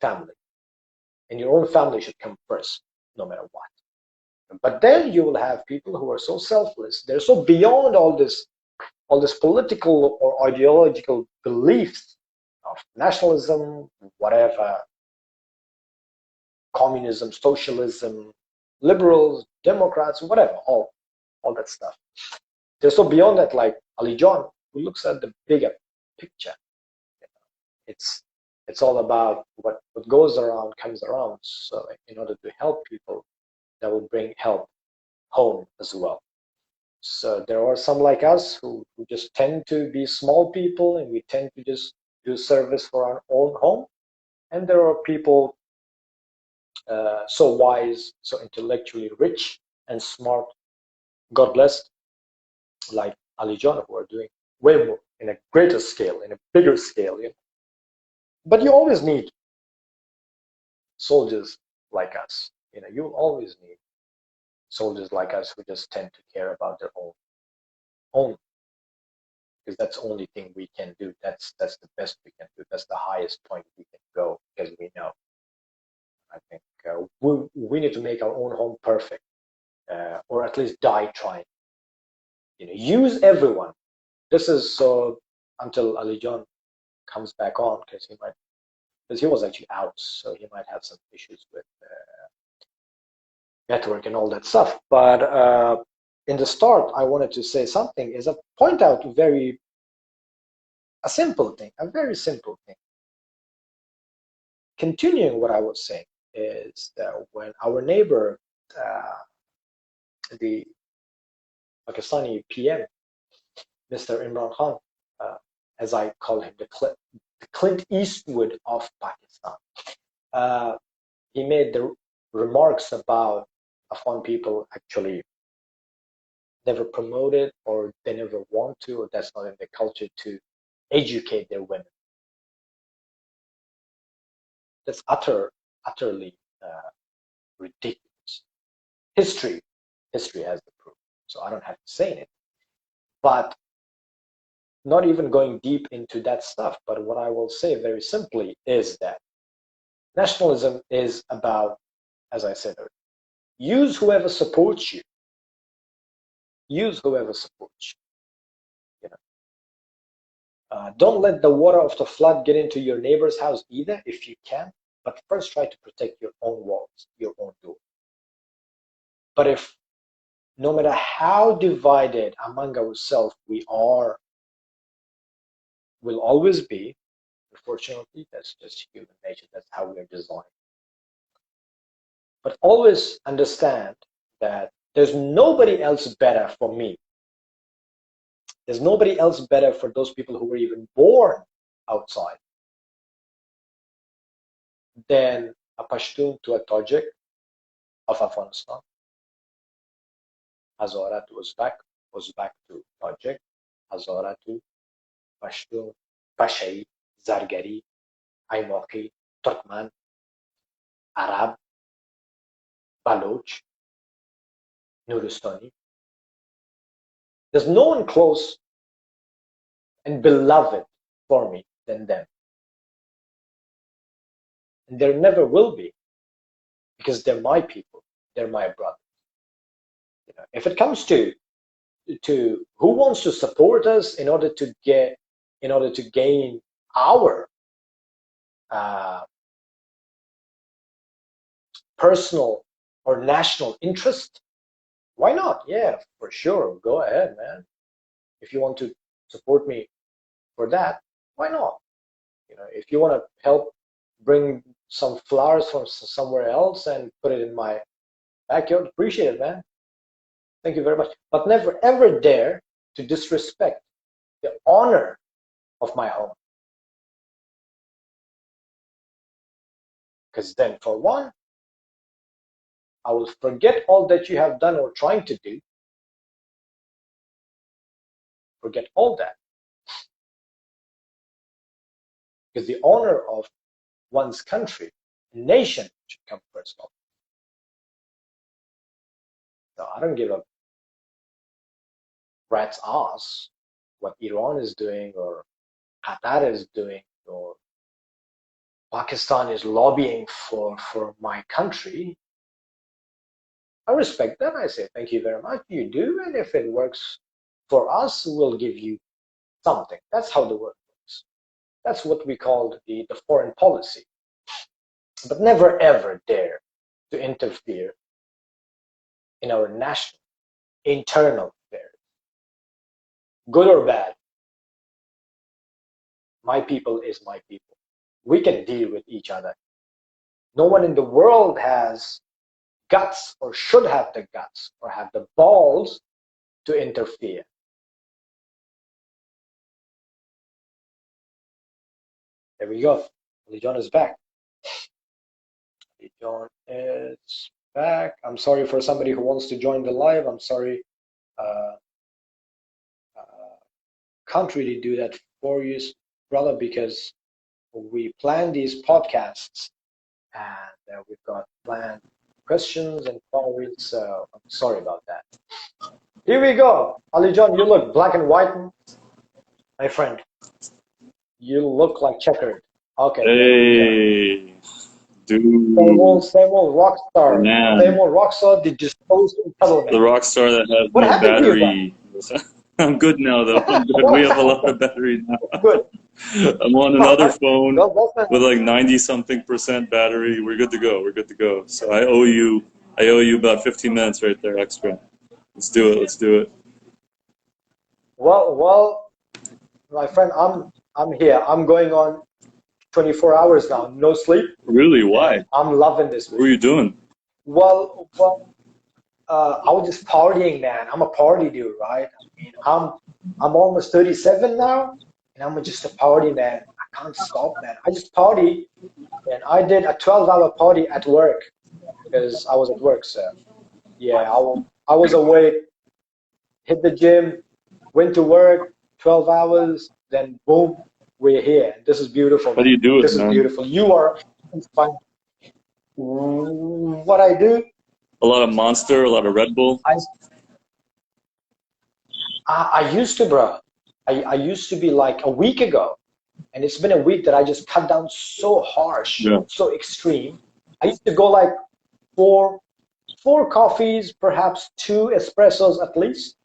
family, and your own family should come first, no matter what. But then you will have people who are so selfless, they're so beyond all this political or ideological beliefs of nationalism, whatever, communism, socialism, liberals, Democrats, whatever, all that stuff. They're so beyond that, like Ali John, who looks at the bigger picture. You know, it's all about what goes around comes around. So in order to help people, that will bring help home as well. So there are some like us who just tend to be small people and we tend to just do service for our own home. And there are people so wise, so intellectually rich and smart, God bless, like Ali John, who are doing way more in a greater scale, in a bigger scale. You know? But you always need soldiers like us. You know, you always need soldiers like us who just tend to care about their own, because that's the only thing we can do. That's the best we can do. That's the highest point we can go, because we know. I think we need to make our own home perfect, or at least die trying. You know, use everyone. This is so until Ali John comes back on, because he was actually out, so he might have some issues with network and all that stuff. But in the start, I wanted to say something, is a point out a very simple thing. Continuing what I was saying is that when our neighbor, the Pakistani PM, Mr. Imran Khan, as I call him, the Clint Eastwood of Pakistan, he made the remarks about Afghan people actually never promoted, or they never want to, or that's not in their culture to educate their women. That's utterly ridiculous. History has the proof, so I don't have to say it. But not even going deep into that stuff, but what I will say very simply is that nationalism is about, as I said earlier, use whoever supports you. Use whoever supports you. You know, don't let the water of the flood get into your neighbor's house either, if you can. But first, try to protect your own walls, your own door. But if no matter how divided among ourselves we are, will always be. Unfortunately, that's just human nature. That's how we are designed. But always understand that there's nobody else better for me. There's nobody else better for those people who were even born outside than a Pashtun to a Tajik of Afghanistan, Hazara to Uzbek, Uzbek to Tajik, Hazara to Pashtun, Pashai, Zargari, Aimaqi, Turkmen, Arab, Baloch, Nuristani. There's no one close and beloved for me than them. And there never will be, because they're my people, they're my brothers. You know, if it comes to who wants to support us in order to gain our personal or national interest, why not? Yeah, for sure, go ahead, man. If you want to support me for that, why not? You know, if you want to help bring some flowers from somewhere else and put it in my backyard, appreciate it, man. Thank you very much. But never ever dare to disrespect the honor of my home. Because then, for one, I will forget all that you have done or trying to do. Forget all that. Because the honor of one's country, nation, should come first. So I don't give a rat's ass what Iran is doing or Qatar is doing or Pakistan is lobbying for my country. I respect that. I say thank you very much. You do, and if it works for us, we'll give you something. That's how the world works. That's what we call the foreign policy. But never ever dare to interfere in our national, internal affairs. Good or bad, my people is my people. We can deal with each other. No one in the world has guts or should have the guts or have the balls to interfere. There we go. Ali John is back. Ali John is back. I'm sorry for somebody who wants to join the live. I'm sorry. Can't really do that for you, brother, because we plan these podcasts and we've got planned questions and comments. So I'm sorry about that. Here we go. Ali John, you look black and white, my friend. You look like checkered. Okay. Hey, dude. Same old rock star. Man. Same old rock star. Did just post entitlement. The rock star that has What no happened to you, battery. I'm good now, though. I'm good. We have a lot of battery now. Good. I'm on another phone Well, with like 90-something% battery. We're good to go. We're good to go. So I owe you about 15 minutes right there extra. Let's do it. Let's do it. Well, my friend, I'm here. I'm going on 24 hours now. No sleep. Really? Why? I'm loving this. What were you doing? Well, I was just partying, man. I'm a party dude, right? I mean, I'm almost 37 now, and I'm just a party man. I can't stop, man. I just party, and I did a 12-hour party at work because I was at work. So, yeah, I was awake, hit the gym, went to work, 12 hours, then boom, we're here. This is beautiful. How do you do it, This man? is beautiful. You are fun. What I do? A lot of Monster, a lot of Red Bull. I used to, bro. I used to be like a week ago, and it's been a week that I just cut down so harsh, so extreme. I used to go like four coffees, perhaps 2 espressos at least,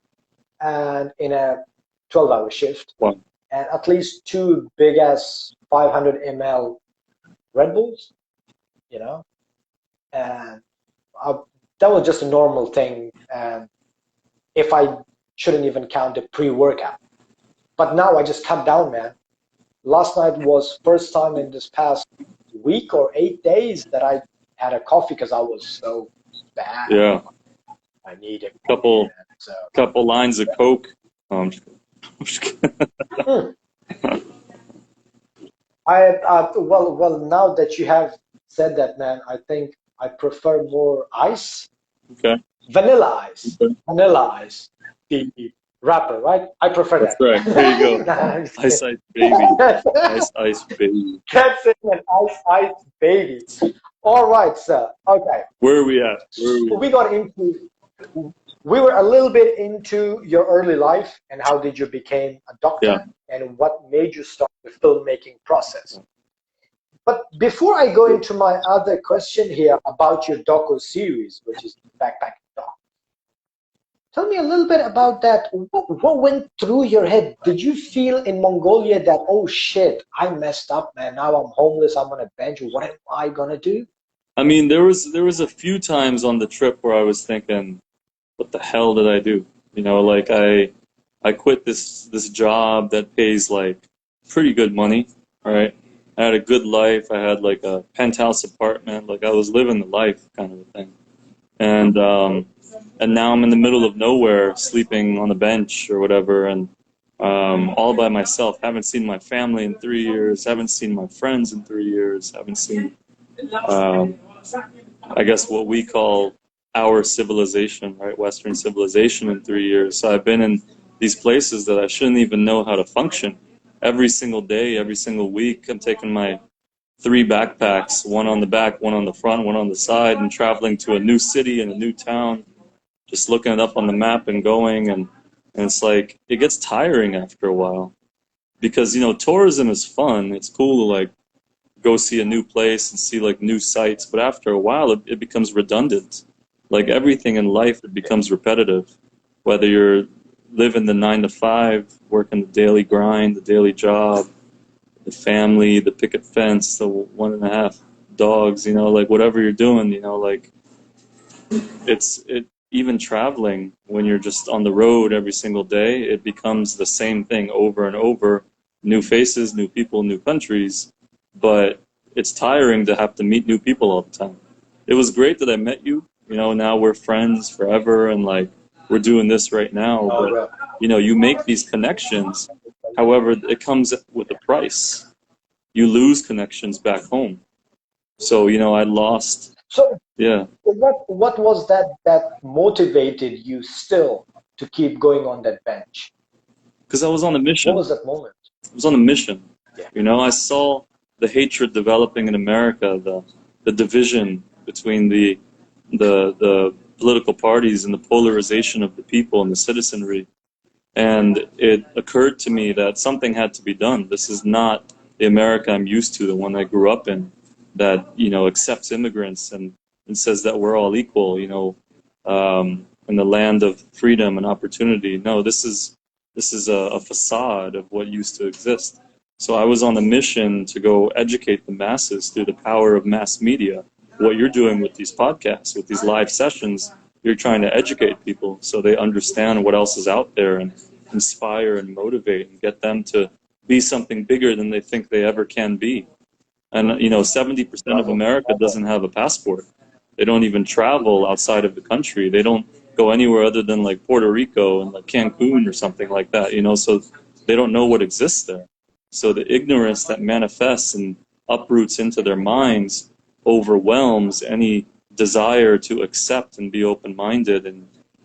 and in a 12-hour shift, Wow. and at least 2 big ass 500 ml Red Bulls, you know, and that was just a normal thing. And if I shouldn't even count the pre-workout. But now I just cut down, man. Last night was first time in this past week or 8 days that I had a coffee because I was so bad. Yeah. I need a couple lines of Coke. Well, now that you have said that, man, I think I prefer more ice. Okay. Vanilla ice. Okay. Vanilla ice. The wrapper, right? I prefer That's that. right. There you go. Ice baby. Ice baby. That's it, an ice baby. All right, sir. Okay. Where are we at? We were a little bit into your early life and how did you become a doctor and what made you start the filmmaking process. But before I go into my other question here about your docu series, which is Backpacking Doc, tell me a little bit about that. What went through your head? Did you feel in Mongolia that, oh shit, I messed up, man. Now I'm homeless. I'm on a bench. What am I gonna do? I mean, there was a few times on the trip where I was thinking, what the hell did I do? You know, like I quit this job that pays like pretty good money, right? I had a good life. I had like a penthouse apartment. Like I was living the life kind of a thing. And now I'm in the middle of nowhere, sleeping on a bench or whatever, and all by myself. Haven't seen my family in 3 years. Haven't seen my friends in 3 years. Haven't seen, I guess, what we call our civilization, right? Western civilization in 3 years. So I've been in these places that I shouldn't even know how to function. Every single day, every single week, I'm taking my 3 backpacks, one on the back, one on the front, one on the side, and traveling to a new city and a new town, just looking it up on the map and going, and it's like, it gets tiring after a while. Because, you know, tourism is fun. It's cool to like go see a new place and see like new sights, but after a while it becomes redundant. Like everything in life, it becomes repetitive. Whether you're living the 9 to 5, working the daily grind, the daily job, the family, the picket fence, the 1.5 dogs, you know, like whatever you're doing, you know, like even traveling, when you're just on the road every single day, it becomes the same thing over and over. New faces, new people, new countries, but it's tiring to have to meet new people all the time. It was great that I met you, you know, now we're friends forever and like we're doing this right now, but you know, you make these connections. However, it comes with a price. You lose connections back home. So, you know, I lost. So yeah. What was that motivated you still to keep going on that bench? Because I was on a mission. What was that moment? I was on a mission. Yeah. You know, I saw the hatred developing in America, the division between the political parties and the polarization of the people and the citizenry. And it occurred to me that something had to be done. This is not the America I'm used to, the one I grew up in, that, you know, accepts immigrants and says that we're all equal, you know, in the land of freedom and opportunity. No, this is a facade of what used to exist. So I was on a mission to go educate the masses through the power of mass media. What you're doing with these podcasts, with these live sessions, you're trying to educate people so they understand what else is out there and inspire and motivate and get them to be something bigger than they think they ever can be. And, you know, 70% of America doesn't have a passport. They don't even travel outside of the country. They don't go anywhere other than like Puerto Rico and like Cancun or something like that, you know, so they don't know what exists there. So the ignorance that manifests and uproots into their minds overwhelms any desire to accept and be open-minded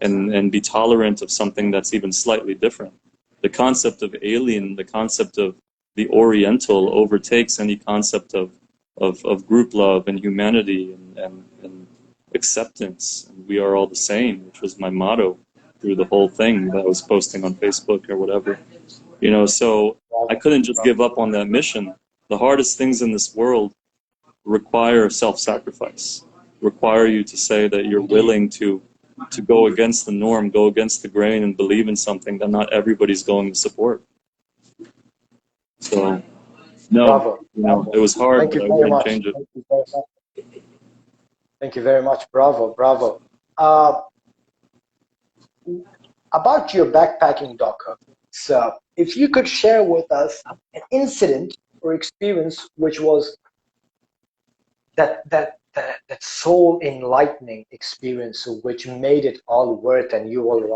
and be tolerant of something that's even slightly different. The concept of alien, the concept of the Oriental overtakes any concept of group love and humanity and acceptance. And we are all the same, which was my motto through the whole thing that I was posting on Facebook or whatever. You know, so I couldn't just give up on that mission. The hardest things in this world require self-sacrifice, require you to say that you're willing to go against the norm, go against the grain, and believe in something that not everybody's going to support. So, no, Bravo. you know, it was hard, Thank you but I very wouldn't much. change it. Thank you very much. Bravo, bravo. about your backpacking, Docker. So if you could share with us an incident or experience which was that soul enlightening experience which made it all worth, and you were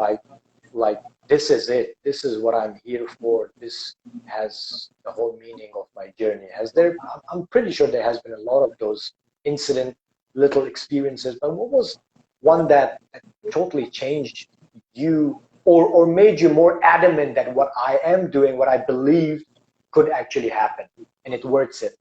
like this is it, this is what I'm here for, this has the whole meaning of my journey. Has there, I'm pretty sure there has been a lot of those incident little experiences, but what was one that totally changed you, or made you more adamant that what I am doing, what I believe could actually happen and it worth it?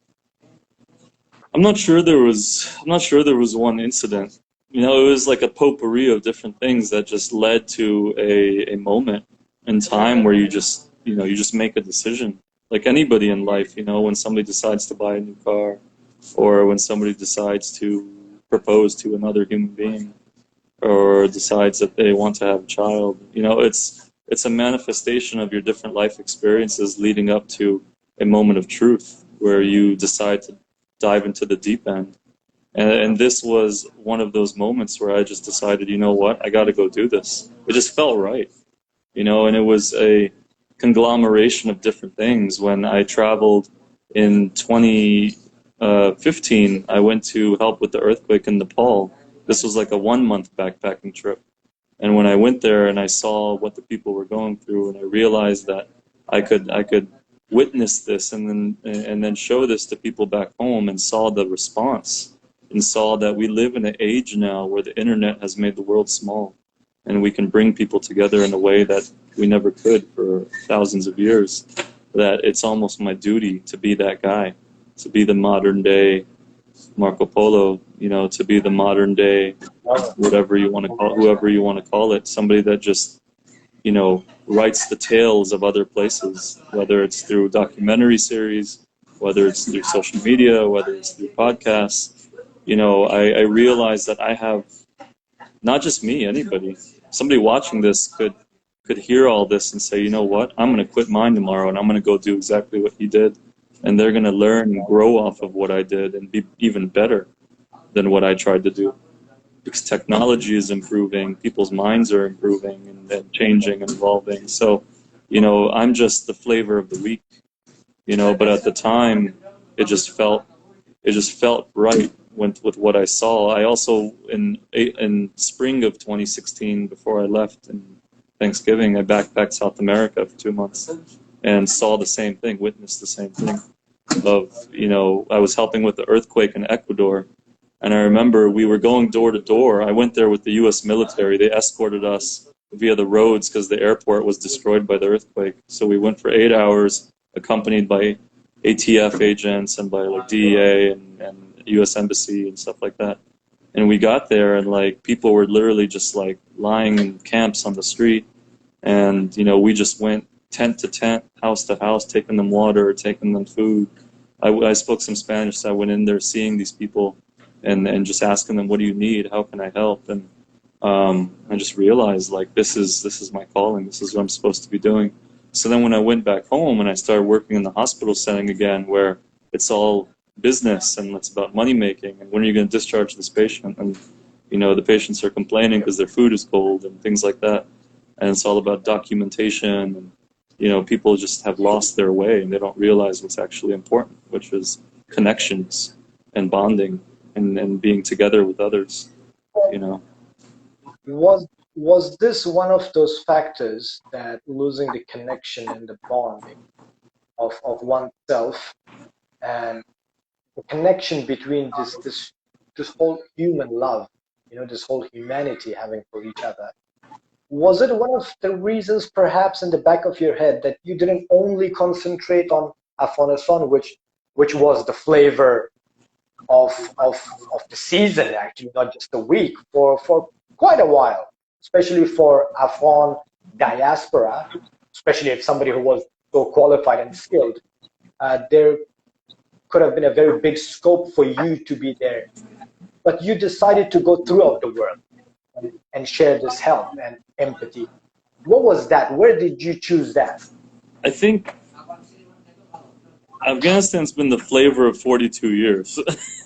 I'm not sure there was one incident. You know, it was like a potpourri of different things that just led to a moment in time where you just make a decision. Like anybody in life, you know, when somebody decides to buy a new car, or when somebody decides to propose to another human being, or decides that they want to have a child, you know, it's a manifestation of your different life experiences leading up to a moment of truth where you decide to dive into the deep end. And this was one of those moments where I just decided, you know what, I got to go do this. It just felt right, you know, and it was a conglomeration of different things. When I traveled in 2015, I went to help with the earthquake in Nepal. This was like a 1-month backpacking trip. And when I went there and I saw what the people were going through, and I realized that I could witness this and then show this to people back home, and saw the response, and saw that we live in an age now where the internet has made the world small, and we can bring people together in a way that we never could for thousands of years, that it's almost my duty to be that guy, to be the modern day Marco Polo, you know, to be the modern day whatever you want to call, whoever you want to call it, somebody that just, you know, writes the tales of other places, whether it's through documentary series, whether it's through social media, whether it's through podcasts. You know, I realize that I have, not just me, anybody, somebody watching this could hear all this and say, you know what, I'm going to quit mine tomorrow and I'm going to go do exactly what he did. And they're going to learn and grow off of what I did and be even better than what I tried to do. Because technology is improving, people's minds are improving and changing and evolving. So, you know, I'm just the flavor of the week, you know, but at the time, it just felt right with what I saw. I also, in spring of 2016, before I left in Thanksgiving, I backpacked South America for 2 months and saw the same thing, witnessed the same thing. Of, you know, I was helping with the earthquake in Ecuador, and I remember we were going door to door. I went there with the U.S. military. They escorted us via the roads because the airport was destroyed by the earthquake. So we went for 8 hours, accompanied by ATF agents and by like DEA and U.S. Embassy and stuff like that. And we got there, and like people were literally just like lying in camps on the street. And, you know, we just went tent to tent, house to house, taking them water, taking them food. I spoke some Spanish, so I went in there seeing these people and just asking them, what do you need? How can I help? And I just realized, like, this is my calling. This is what I'm supposed to be doing. So then when I went back home and I started working in the hospital setting again, where it's all business and it's about money making, and when are you going to discharge this patient? And, you know, the patients are complaining because their food is cold and things like that. And it's all about documentation, and, you know, people just have lost their way and they don't realize what's actually important, which is connections and bonding and being together with others, you know. Was this one of those factors, that losing the connection and the bonding of oneself, and the connection between this whole human love, you know, this whole humanity having for each other? Was it one of the reasons, perhaps, in the back of your head, that you didn't only concentrate on Afghanistan, which was the flavor of the season, actually, not just a week, for quite a while, especially for Afghan diaspora, especially if somebody who was so qualified and skilled, there could have been a very big scope for you to be there. But you decided to go throughout the world and share this help and empathy. What was that? Where did you choose that? I think Afghanistan's been the flavor of 42 years.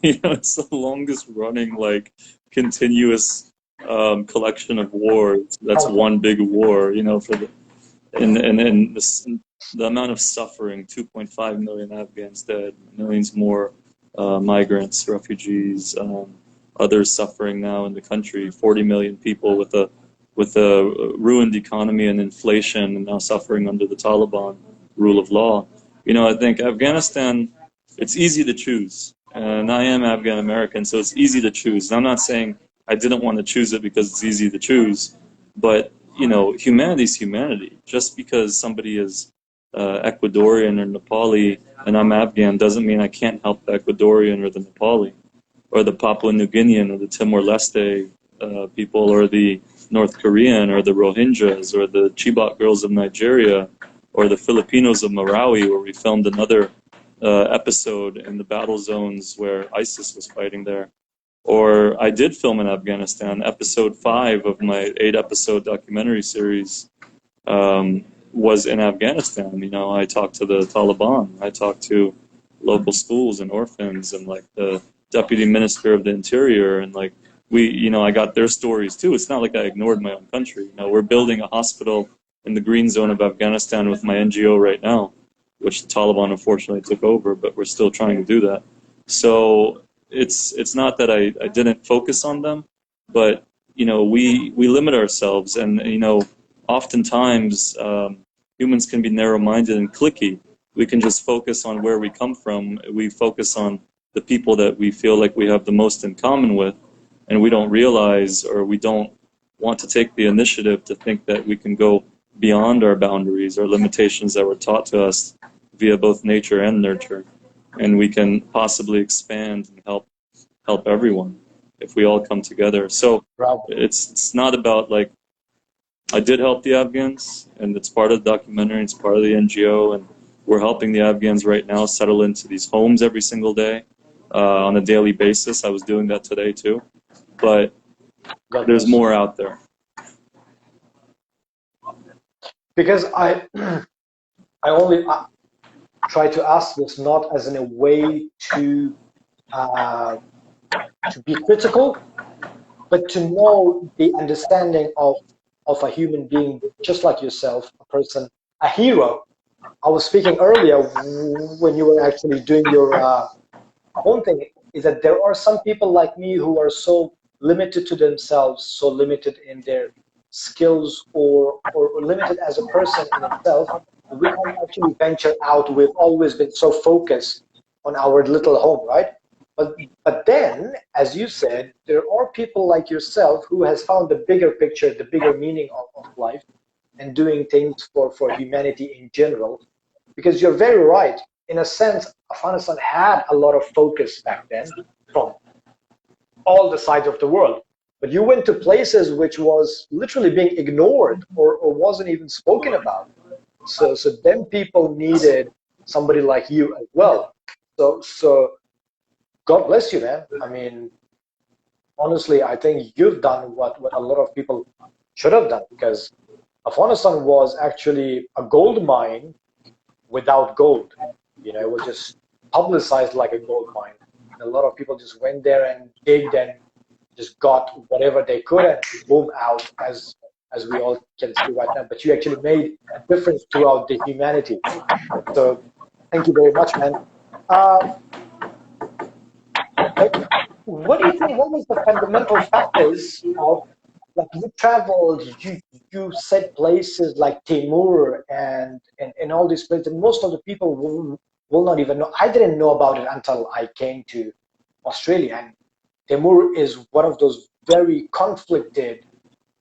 You know, it's the longest running, like, continuous collection of wars. That's one big war, you know, for the and this, the amount of suffering, 2.5 million Afghans dead, millions more migrants, refugees, others suffering now in the country, 40 million people with a ruined economy and inflation, and now suffering under the Taliban rule of law. You know, I think Afghanistan, it's easy to choose, and I am Afghan American, so it's easy to choose. And I'm not saying I didn't want to choose it because it's easy to choose, but you know, humanity is humanity. Just because somebody is Ecuadorian or Nepali and I'm Afghan doesn't mean I can't help the Ecuadorian or the Nepali or the Papua New Guinean or the Timor-Leste people or the North Korean or the Rohingyas or the Chibok girls of Nigeria or the Filipinos of Marawi, where we filmed another episode in the battle zones where ISIS was fighting there. Or I did film in Afghanistan. Episode 5 of my 8-episode documentary series was in Afghanistan. You know, I talked to the Taliban. I talked to local schools and orphans and like the deputy minister of the interior, and like I got their stories too. It's not like I ignored my own country. You know, we're building a hospital in the green zone of Afghanistan with my NGO right now, which the Taliban unfortunately took over, but we're still trying to do that. So it's not that I didn't focus on them, but you know, we limit ourselves, and you know, oftentimes humans can be narrow-minded and cliquey. We can just focus on where we come from. We focus on the people that we feel like we have the most in common with, and we don't realize, or we don't want to take the initiative to think that we can go beyond our boundaries or limitations that were taught to us via both nature and nurture, and we can possibly expand and help everyone if we all come together. So it's not about like, I did help the Afghans, and it's part of the documentary, it's part of the NGO, and we're helping the Afghans right now settle into these homes every single day on a daily basis. I was doing that today too, but there's more out there. Because I only try to ask this not as in a way to be critical, but to know the understanding of a human being just like yourself, a person, a hero. I was speaking earlier when you were actually doing your own thing, is that there are some people like me who are so limited to themselves, so limited in their skills, or limited as a person in itself, we can't actually venture out. We've always been so focused on our little home, right? But then, as you said, there are people like yourself who has found the bigger picture, the bigger meaning of life, and doing things for humanity in general. Because you're very right. In a sense, Afghanistan had a lot of focus back then from all the sides of the world. But you went to places which was literally being ignored or wasn't even spoken about. So then people needed somebody like you as well. So God bless you, man. I mean, honestly, I think you've done what a lot of people should have done, because Afghanistan was actually a gold mine without gold. You know, it was just publicized like a gold mine. And a lot of people just went there and digged and just got whatever they could and boom, out, as we all can see right now. But you actually made a difference throughout the humanity. So thank you very much, man. What do you think? What was the fundamental factors of, like, you traveled, you said places like Timur and all these places, and most of the people will not even know. I didn't know about it until I came to Australia, and Timur is one of those very conflicted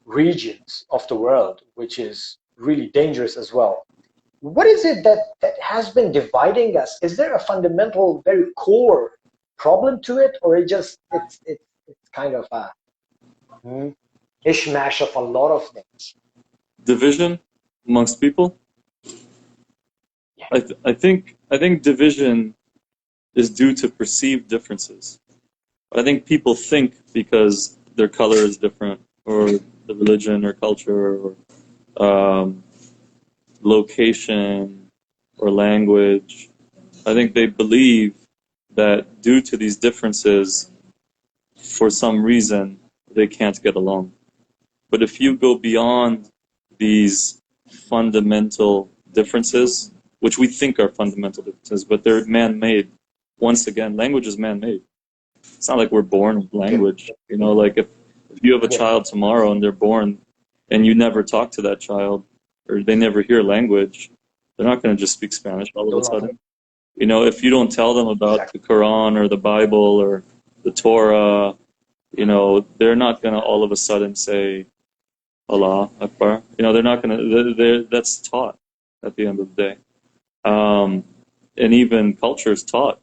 regions of the world, which is really dangerous as well. What is it that has been dividing us? Is there a fundamental, very core problem to it, or it's kind of a mishmash of a lot of things? Division amongst people. Yeah. I think division is due to perceived differences. I think people think because their color is different, or the religion or culture, or location or language. I think they believe that due to these differences, for some reason, they can't get along. But if you go beyond these fundamental differences, which we think are fundamental differences, but they're man-made. Once again, language is man-made. It's not like we're born with language. You know, like if you have a child tomorrow and they're born and you never talk to that child or they never hear language, they're not going to just speak Spanish all of a sudden. You know, if you don't tell them about the Quran or the Bible or the Torah, you know, they're not going to all of a sudden say, Allah Akbar. You know, they're not going to, that's taught at the end of the day. And even culture is taught.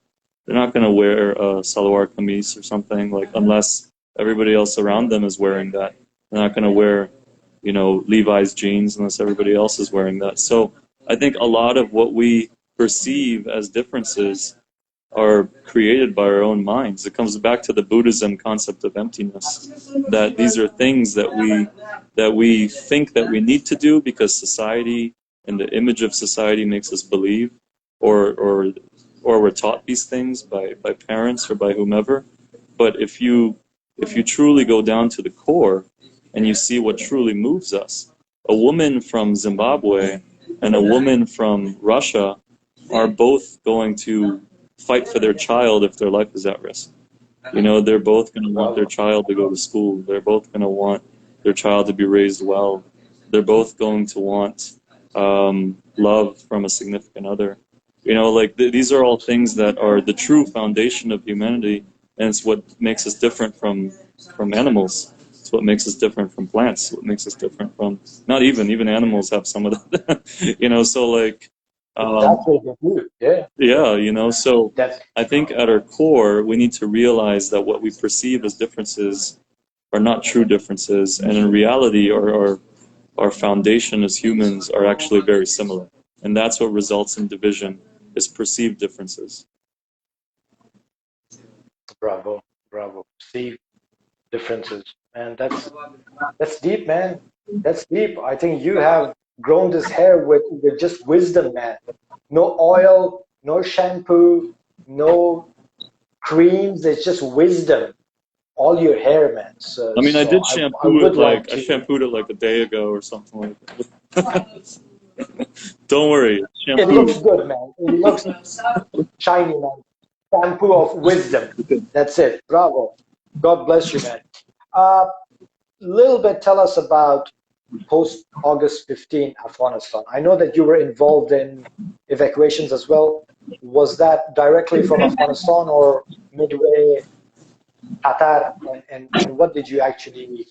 They're not going to wear a salwar kameez or something, like, unless everybody else around them is wearing that. They're not going to wear, you know, Levi's jeans unless everybody else is wearing that. So I think a lot of what we perceive as differences are created by our own minds. It comes back to the Buddhism concept of emptiness, that these are things that we think that we need to do because society and the image of society makes us believe, or we're taught these things by parents or by whomever. But if you truly go down to the core and you see what truly moves us, a woman from Zimbabwe and a woman from Russia are both going to fight for their child if their life is at risk. You know, they're both going to want their child to go to school. They're both going to want their child to be raised well. They're both going to want love from a significant other. You know, like these are all things that are the true foundation of humanity, and it's what makes us different from animals. It's what makes us different from plants. What makes us different from not even animals have some of that. You know, so like. Yeah, you know, so I think at our core, we need to realize that what we perceive as differences are not true differences, and in reality, our foundation as humans are actually very similar. And that's what results in division, is perceived differences. Bravo. Perceived differences. Man, that's deep, man. That's deep. I think you have grown this hair with just wisdom, man. No oil, no shampoo, no creams. It's just wisdom. All your hair, man. So, I mean, I did shampoo it like, I shampooed it like a day ago or something like that. Don't worry. Shampoo. It looks good, man. It looks shiny, man. Shampoo of wisdom. That's it. Bravo. God bless you, man. Little bit, tell us about post-August 15 Afghanistan. I know that you were involved in evacuations as well. Was that directly from Afghanistan or midway, Qatar? And what did you actually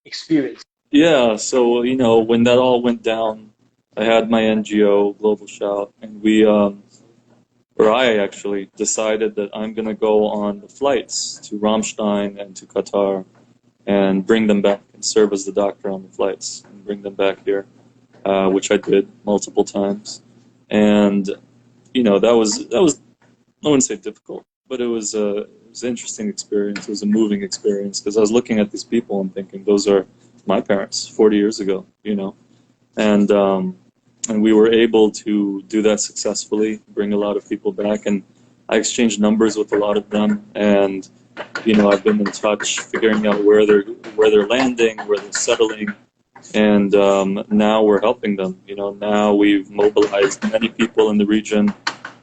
experience? Yeah, so, you know, when that all went down, I had my NGO, Global Shout, and I actually decided that I'm going to go on the flights to Ramstein and to Qatar and bring them back and serve as the doctor on the flights and bring them back here, which I did multiple times. And, you know, that was I wouldn't say difficult, but it was an interesting experience. It was a moving experience because I was looking at these people and thinking, those are my parents 40 years ago, you know. And we were able to do that successfully, bring a lot of people back, and I exchanged numbers with a lot of them, and you know, I've been in touch, figuring out where they're landing, where they're settling, and now we're helping them. You know, now we've mobilized many people in the region,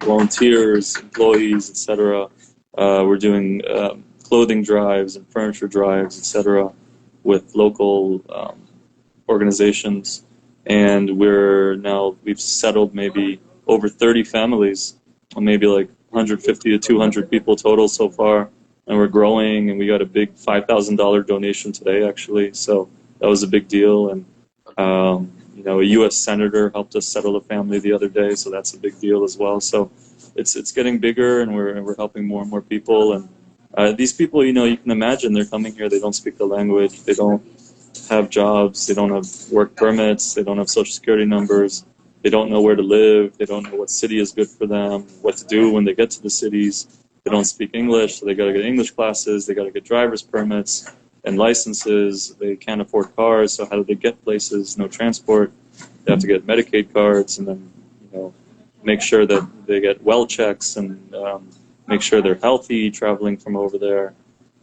volunteers, employees, etc. We're doing clothing drives and furniture drives, etc., with local organizations, and we've settled maybe over 30 families, maybe like 150 to 200 people total so far. And we're growing, and we got a big $5,000 donation today, actually. So that was a big deal. And, you know, a U.S. senator helped us settle a family the other day, so that's a big deal as well. So it's getting bigger, and we're helping more and more people. And these people, you know, you can imagine they're coming here. They don't speak the language. They don't have jobs. They don't have work permits. They don't have social security numbers. They don't know where to live. They don't know what city is good for them, what to do when they get to the cities. They don't speak English, so they got to get English classes. They got to get driver's permits and licenses. They can't afford cars, so how do they get places? No transport. They have to get Medicaid cards, and then, you know, make sure that they get well checks and make sure they're healthy traveling from over there.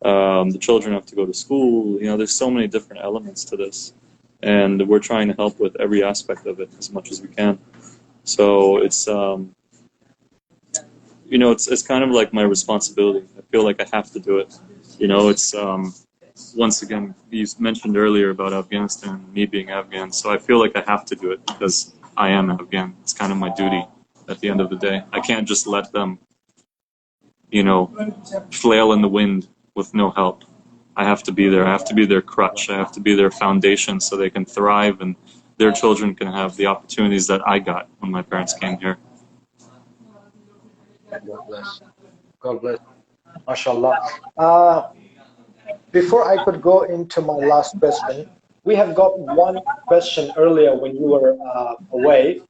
The children have to go to school. You know, there's so many different elements to this, and we're trying to help with every aspect of it as much as we can. So it's you know, it's kind of like my responsibility. I feel like I have to do it. You know, it's once again, you mentioned earlier about Afghanistan, me being Afghan, so I feel like I have to do it because I am Afghan. It's kind of my duty at the end of the day. I can't just let them, you know, flail in the wind with no help. I have to be there. I have to be their crutch. I have to be their foundation so they can thrive and their children can have the opportunities that I got when my parents came here. God bless. God bless. MashaAllah. Before I could go into my last question, we have got one question earlier when you were away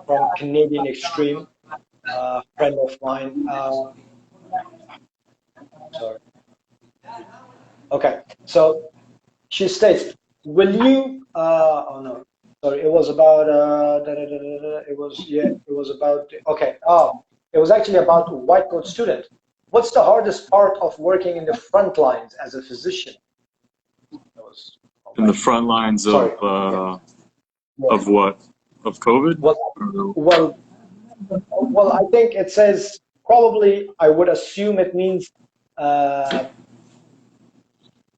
from Canadian Extreme, friend of mine. Sorry. Okay, so she states, will you, oh no, sorry, it was about, it was about, okay, it was actually about a white coat student. What's the hardest part of working in the front lines as a physician? In the front lines of what? Of COVID? Well, I think it says, probably, I would assume it means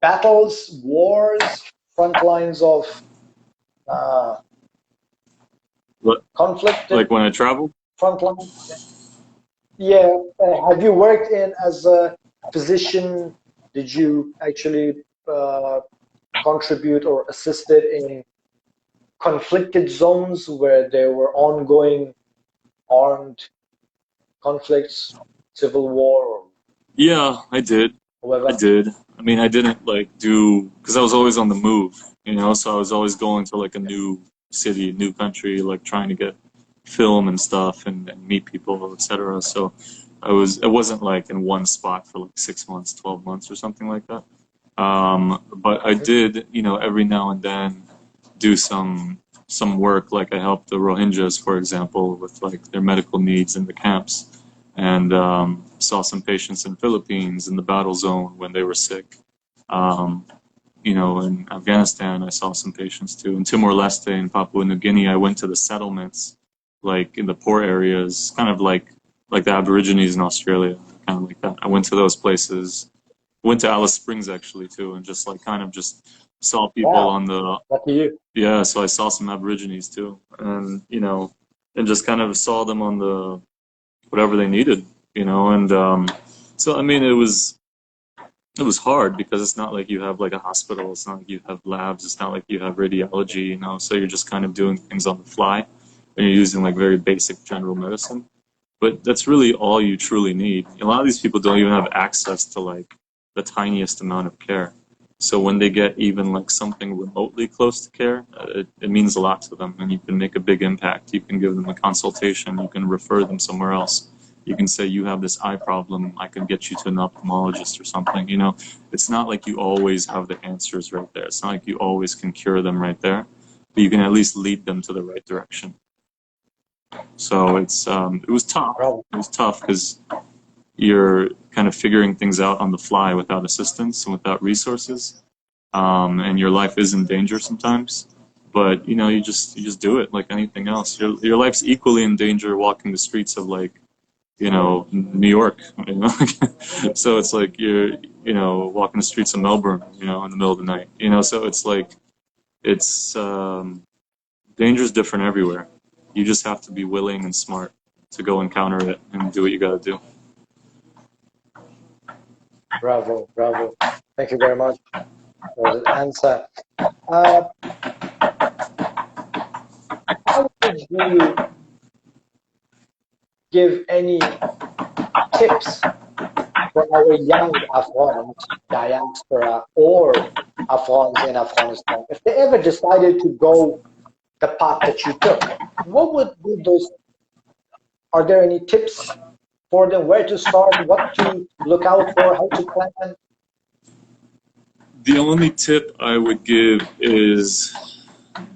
battles, wars, front lines of conflict. Like when I travel? Front line. Yeah. Have you worked as a physician? Did you actually contribute or assisted in conflicted zones where there were ongoing armed conflicts, civil war? Yeah, I did. However. I did. I mean, I didn't like do, because I was always on the move, you know, so I was always going to like a new city, new country, like trying to get film and stuff and meet people, etc. So it wasn't like in one spot for like 6 months, 12 months or something like that. But I did, you know, every now and then do some work, like I helped the Rohingyas, for example, with like their medical needs in the camps. And saw some patients in Philippines in the battle zone when they were sick. You know, in Afghanistan, I saw some patients too. In Timor-Leste, in Papua New Guinea, I went to the settlements, like in the poor areas, kind of like the Aborigines in Australia, kind of like that. I went to those places. Went to Alice Springs actually too, and just like kind of just saw people on the. Yeah, so I saw some Aborigines too, and you know, and just kind of saw them on the. Whatever they needed, you know, and so I mean, it was hard because it's not like you have like a hospital, it's not like you have labs, it's not like you have radiology, you know, so you're just kind of doing things on the fly, and you're using like very basic general medicine, but that's really all you truly need. A lot of these people don't even have access to like the tiniest amount of care, so when they get even like something remotely close to care, it means a lot to them, and you can make a big impact. You can give them a consultation, you can refer them somewhere else. You can say, you have this eye problem, I can get you to an ophthalmologist or something. You know, it's not like you always have the answers right there. It's not like you always can cure them right there, but you can at least lead them to the right direction. So it was tough. It was tough because you're kind of figuring things out on the fly without assistance and without resources, and your life is in danger sometimes. But you know, you just do it like anything else. Your life's equally in danger walking the streets of like, you know, New York. You know? So it's like you're, you know, walking the streets of Melbourne, you know, in the middle of the night. You know, so it's like danger's different everywhere. You just have to be willing and smart to go and counter it and do what you got to do. Bravo, bravo. Thank you very much for the answer. How would you give any tips for our young Afghans, diaspora, or Afghans in Afghanistan, if they ever decided to go the path that you took? What would be those? Are there any tips for them? Where to start? What to look out for? How to plan? The only tip I would give is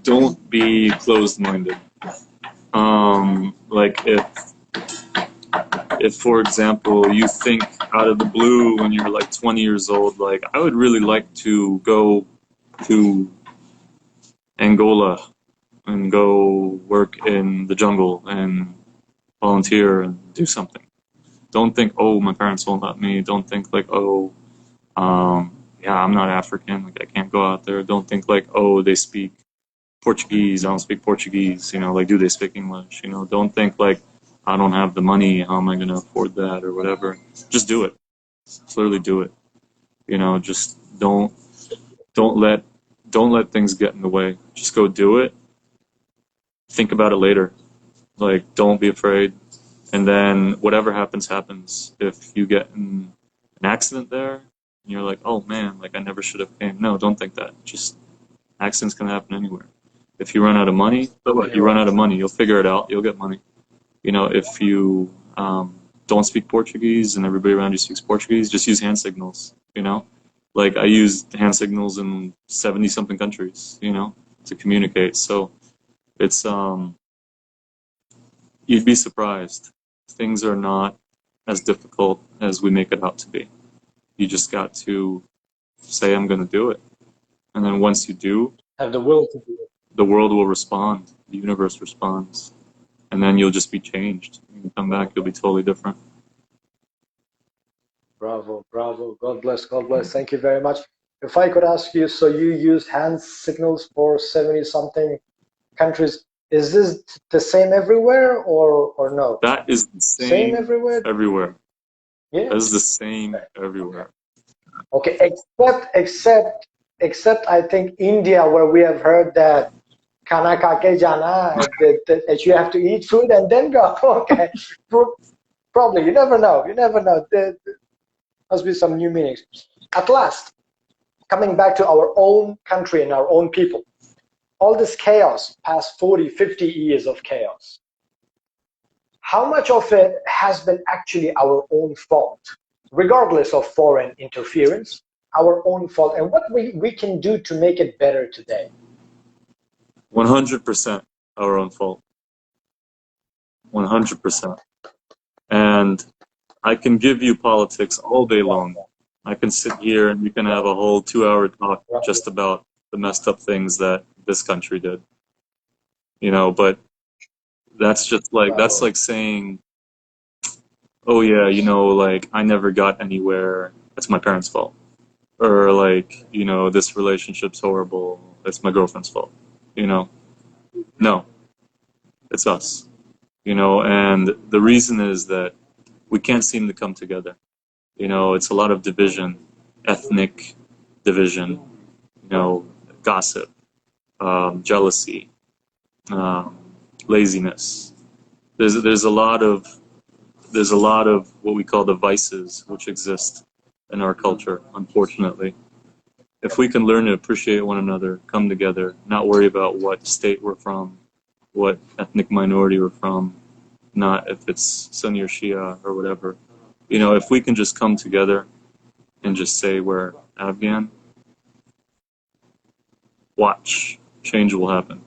don't be closed-minded. Like if for example you think out of the blue when you're like 20 years old, like, I would really like to go to Angola and go work in the jungle and volunteer and do something. Don't think, oh, my parents won't let me. Don't think like, oh, yeah, I'm not African, like I can't go out there. Don't think like, oh, they speak Portuguese, I don't speak Portuguese, you know, like, do they speak English? You know, don't think like, I don't have the money, how am I going to afford that or whatever. Just do it. Literally do it. You know, just don't let things get in the way. Just go do it. Think about it later. Like, don't be afraid. And then whatever happens, happens. If you get in an accident there, and you're like, oh man, like I never should have came. No, don't think that. Just accidents can happen anywhere. If you run out of money, so what? You run out of money. You'll figure it out. You'll get money. You know, if you don't speak Portuguese and everybody around you speaks Portuguese, just use hand signals. You know, like I use hand signals in 70-something countries. You know, to communicate. So it's you'd be surprised. Things are not as difficult as we make it out to be. You just got to say, I'm going to do it. And then once you do, Have the will to do it. the world will respond. The universe responds. And then you'll just be changed. You come back, you'll be totally different. Bravo, bravo. God bless, God bless. Thank you very much. If I could ask you, so you use hand signals for 70-something countries. Is this the same everywhere or no? That is the same everywhere? everywhere. Yeah. That is the same everywhere. Okay, except I think India, where we have heard that Kana kake jana, that you have to eat food and then go. Okay, probably. You never know. You never know. There must be some new meanings. At last, coming back to our own country and our own people, all this chaos, past 40, 50 years of chaos, how much of it has been actually our own fault, regardless of foreign interference, our own fault, and what we can do to make it better today? 100% our own fault. 100%. And I can give you politics all day long. I can sit here and we can have a whole 2-hour talk just about the messed up things that this country did. You know, but that's just like, that's like saying, oh yeah, you know, like I never got anywhere, that's my parents' fault. Or like, you know, this relationship's horrible, it's my girlfriend's fault. You know, no, it's us. You know, and the reason is that we can't seem to come together. You know, it's a lot of division, ethnic division, you know, gossip, jealousy, laziness. There's a lot of what we call the vices which exist in our culture, unfortunately. If we can learn to appreciate one another, come together, not worry about what state we're from, what ethnic minority we're from, not if it's Sunni or Shia or whatever. You know, if we can just come together and just say we're Afghan, watch, change will happen.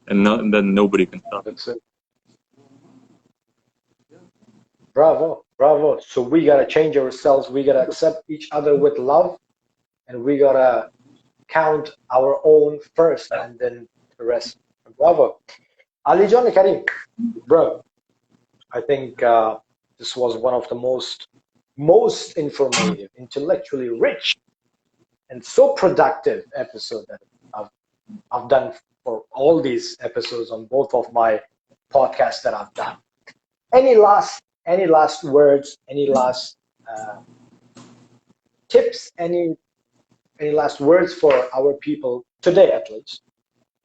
And then nobody can stop it. That's it. Bravo, bravo. So we gotta change ourselves. We gotta accept each other with love, and we gotta count our own first, and then the rest. Bravo, Ali Karim, bro. I think this was one of the most informative, intellectually rich, and so productive episode that I've done for all these episodes on both of my podcasts that I've done. Any last words? Any last tips? Any last words for our people today, at least?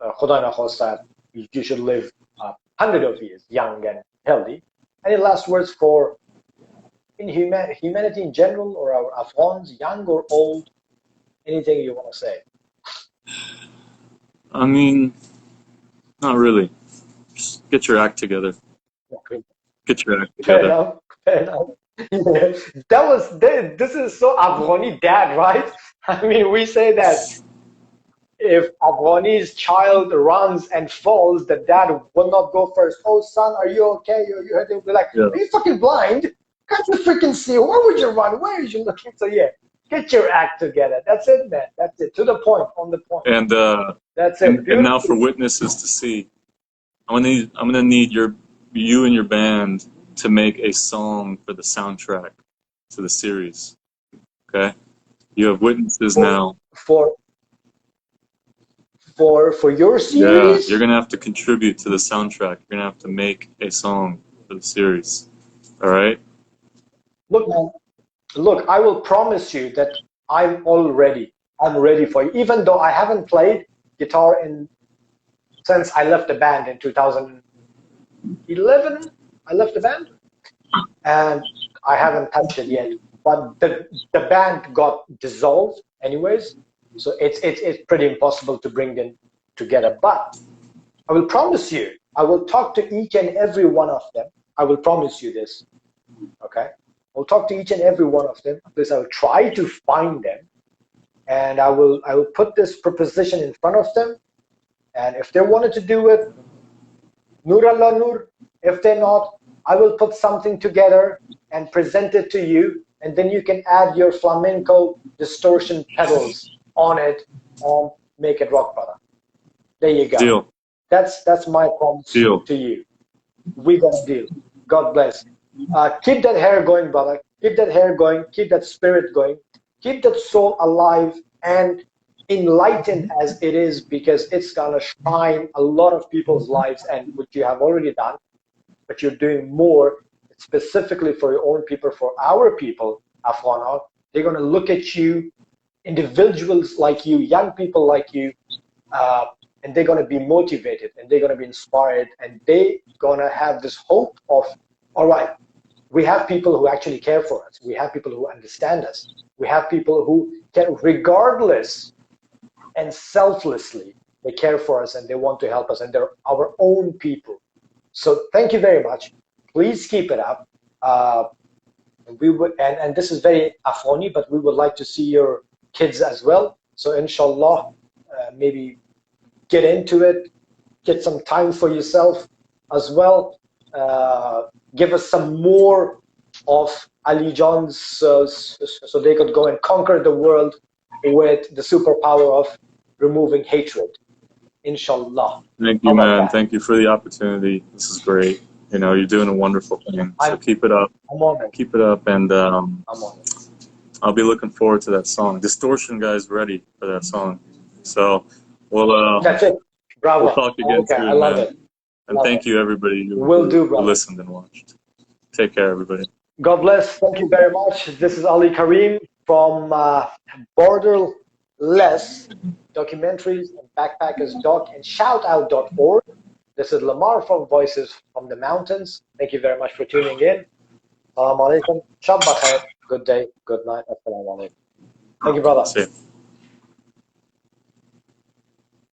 Khuda na khwasta, you should live 100 of years, young and healthy. Any last words for humanity in general, or our Afghans, young or old? Anything you want to say? I mean, not really. Just get your act together. Okay. Get your act Fair together. enough. Fair enough. This is so Afghani dad, right? I mean, we say that if Afghani's child runs and falls, the dad will not go first. Oh, son, are you okay? You hurt him? We're like, Yeah. are you fucking blind? Can't you freaking see? Where would you run? Where are you looking? So yeah, get your act together. That's it, man. That's it. To the point, on the point. And That's it. and now for witnesses to see, I'm gonna need you and your band to make a song for the soundtrack to the series. Okay, you have witnesses now. For your series. Yeah, you're gonna have to contribute to the soundtrack. You're gonna have to make a song for the series. All right. Look, man. Look, I will promise you that I'm ready for you. Even though I haven't played guitar since I left the band in 2011. I left the band, and I haven't touched it yet. But the band got dissolved anyways, so it's pretty impossible to bring them together. But I will promise you, I will talk to each and every one of them. I will promise you this, okay? I'll talk to each and every one of them. At least I will try to find them, and I will put this proposition in front of them. And if they wanted to do it, Nur Allah Nur. If they're not, I will put something together and present it to you, and then you can add your flamenco distortion pedals on it and make it rock, brother. There you go. Deal. That's my promise Deal. to you. We got a deal. God bless. Keep that hair going, brother. Keep that hair going. Keep that spirit going. Keep that soul alive and enlightened as it is, because it's gonna shine a lot of people's lives, and what you have already done, but you're doing more specifically for your own people, for our people, Afghan. They're gonna look at you, individuals like you, young people like you, and they're gonna be motivated, and they're gonna be inspired, and they're gonna have this hope of, all right, we have people who actually care for us. We have people who understand us. We have people who can, regardless and selflessly, they care for us and they want to help us, and they're our own people. So thank you very much. Please keep it up. We would, and this is very Afghani, but we would like to see your kids as well. So inshallah, maybe get into it, get some time for yourself as well. Give us some more of Ali John's, so they could go and conquer the world with the superpower of removing hatred. Inshallah. Thank you, man. Thank you for the opportunity. This is great. You know, you're doing a wonderful thing. So keep it up. I'm on it. Keep it up, and I'm on it. I'll be looking forward to that song. Distortion guy's ready for that song. So we'll That's it. Bravo. We'll talk again soon, I love man. it. And thank you, everybody who listened and watched. Take care, everybody. God bless. Thank you very much. This is Ali Karim from Borderless Documentaries and Backpackers Doc and Shoutout.org. This is Lamar from Voices from the Mountains. Thank you very much for tuning in. Assalamu alaikum. Shab bakhair. Good day. Good night. Assalamu alaikum. Thank you, brother. See you.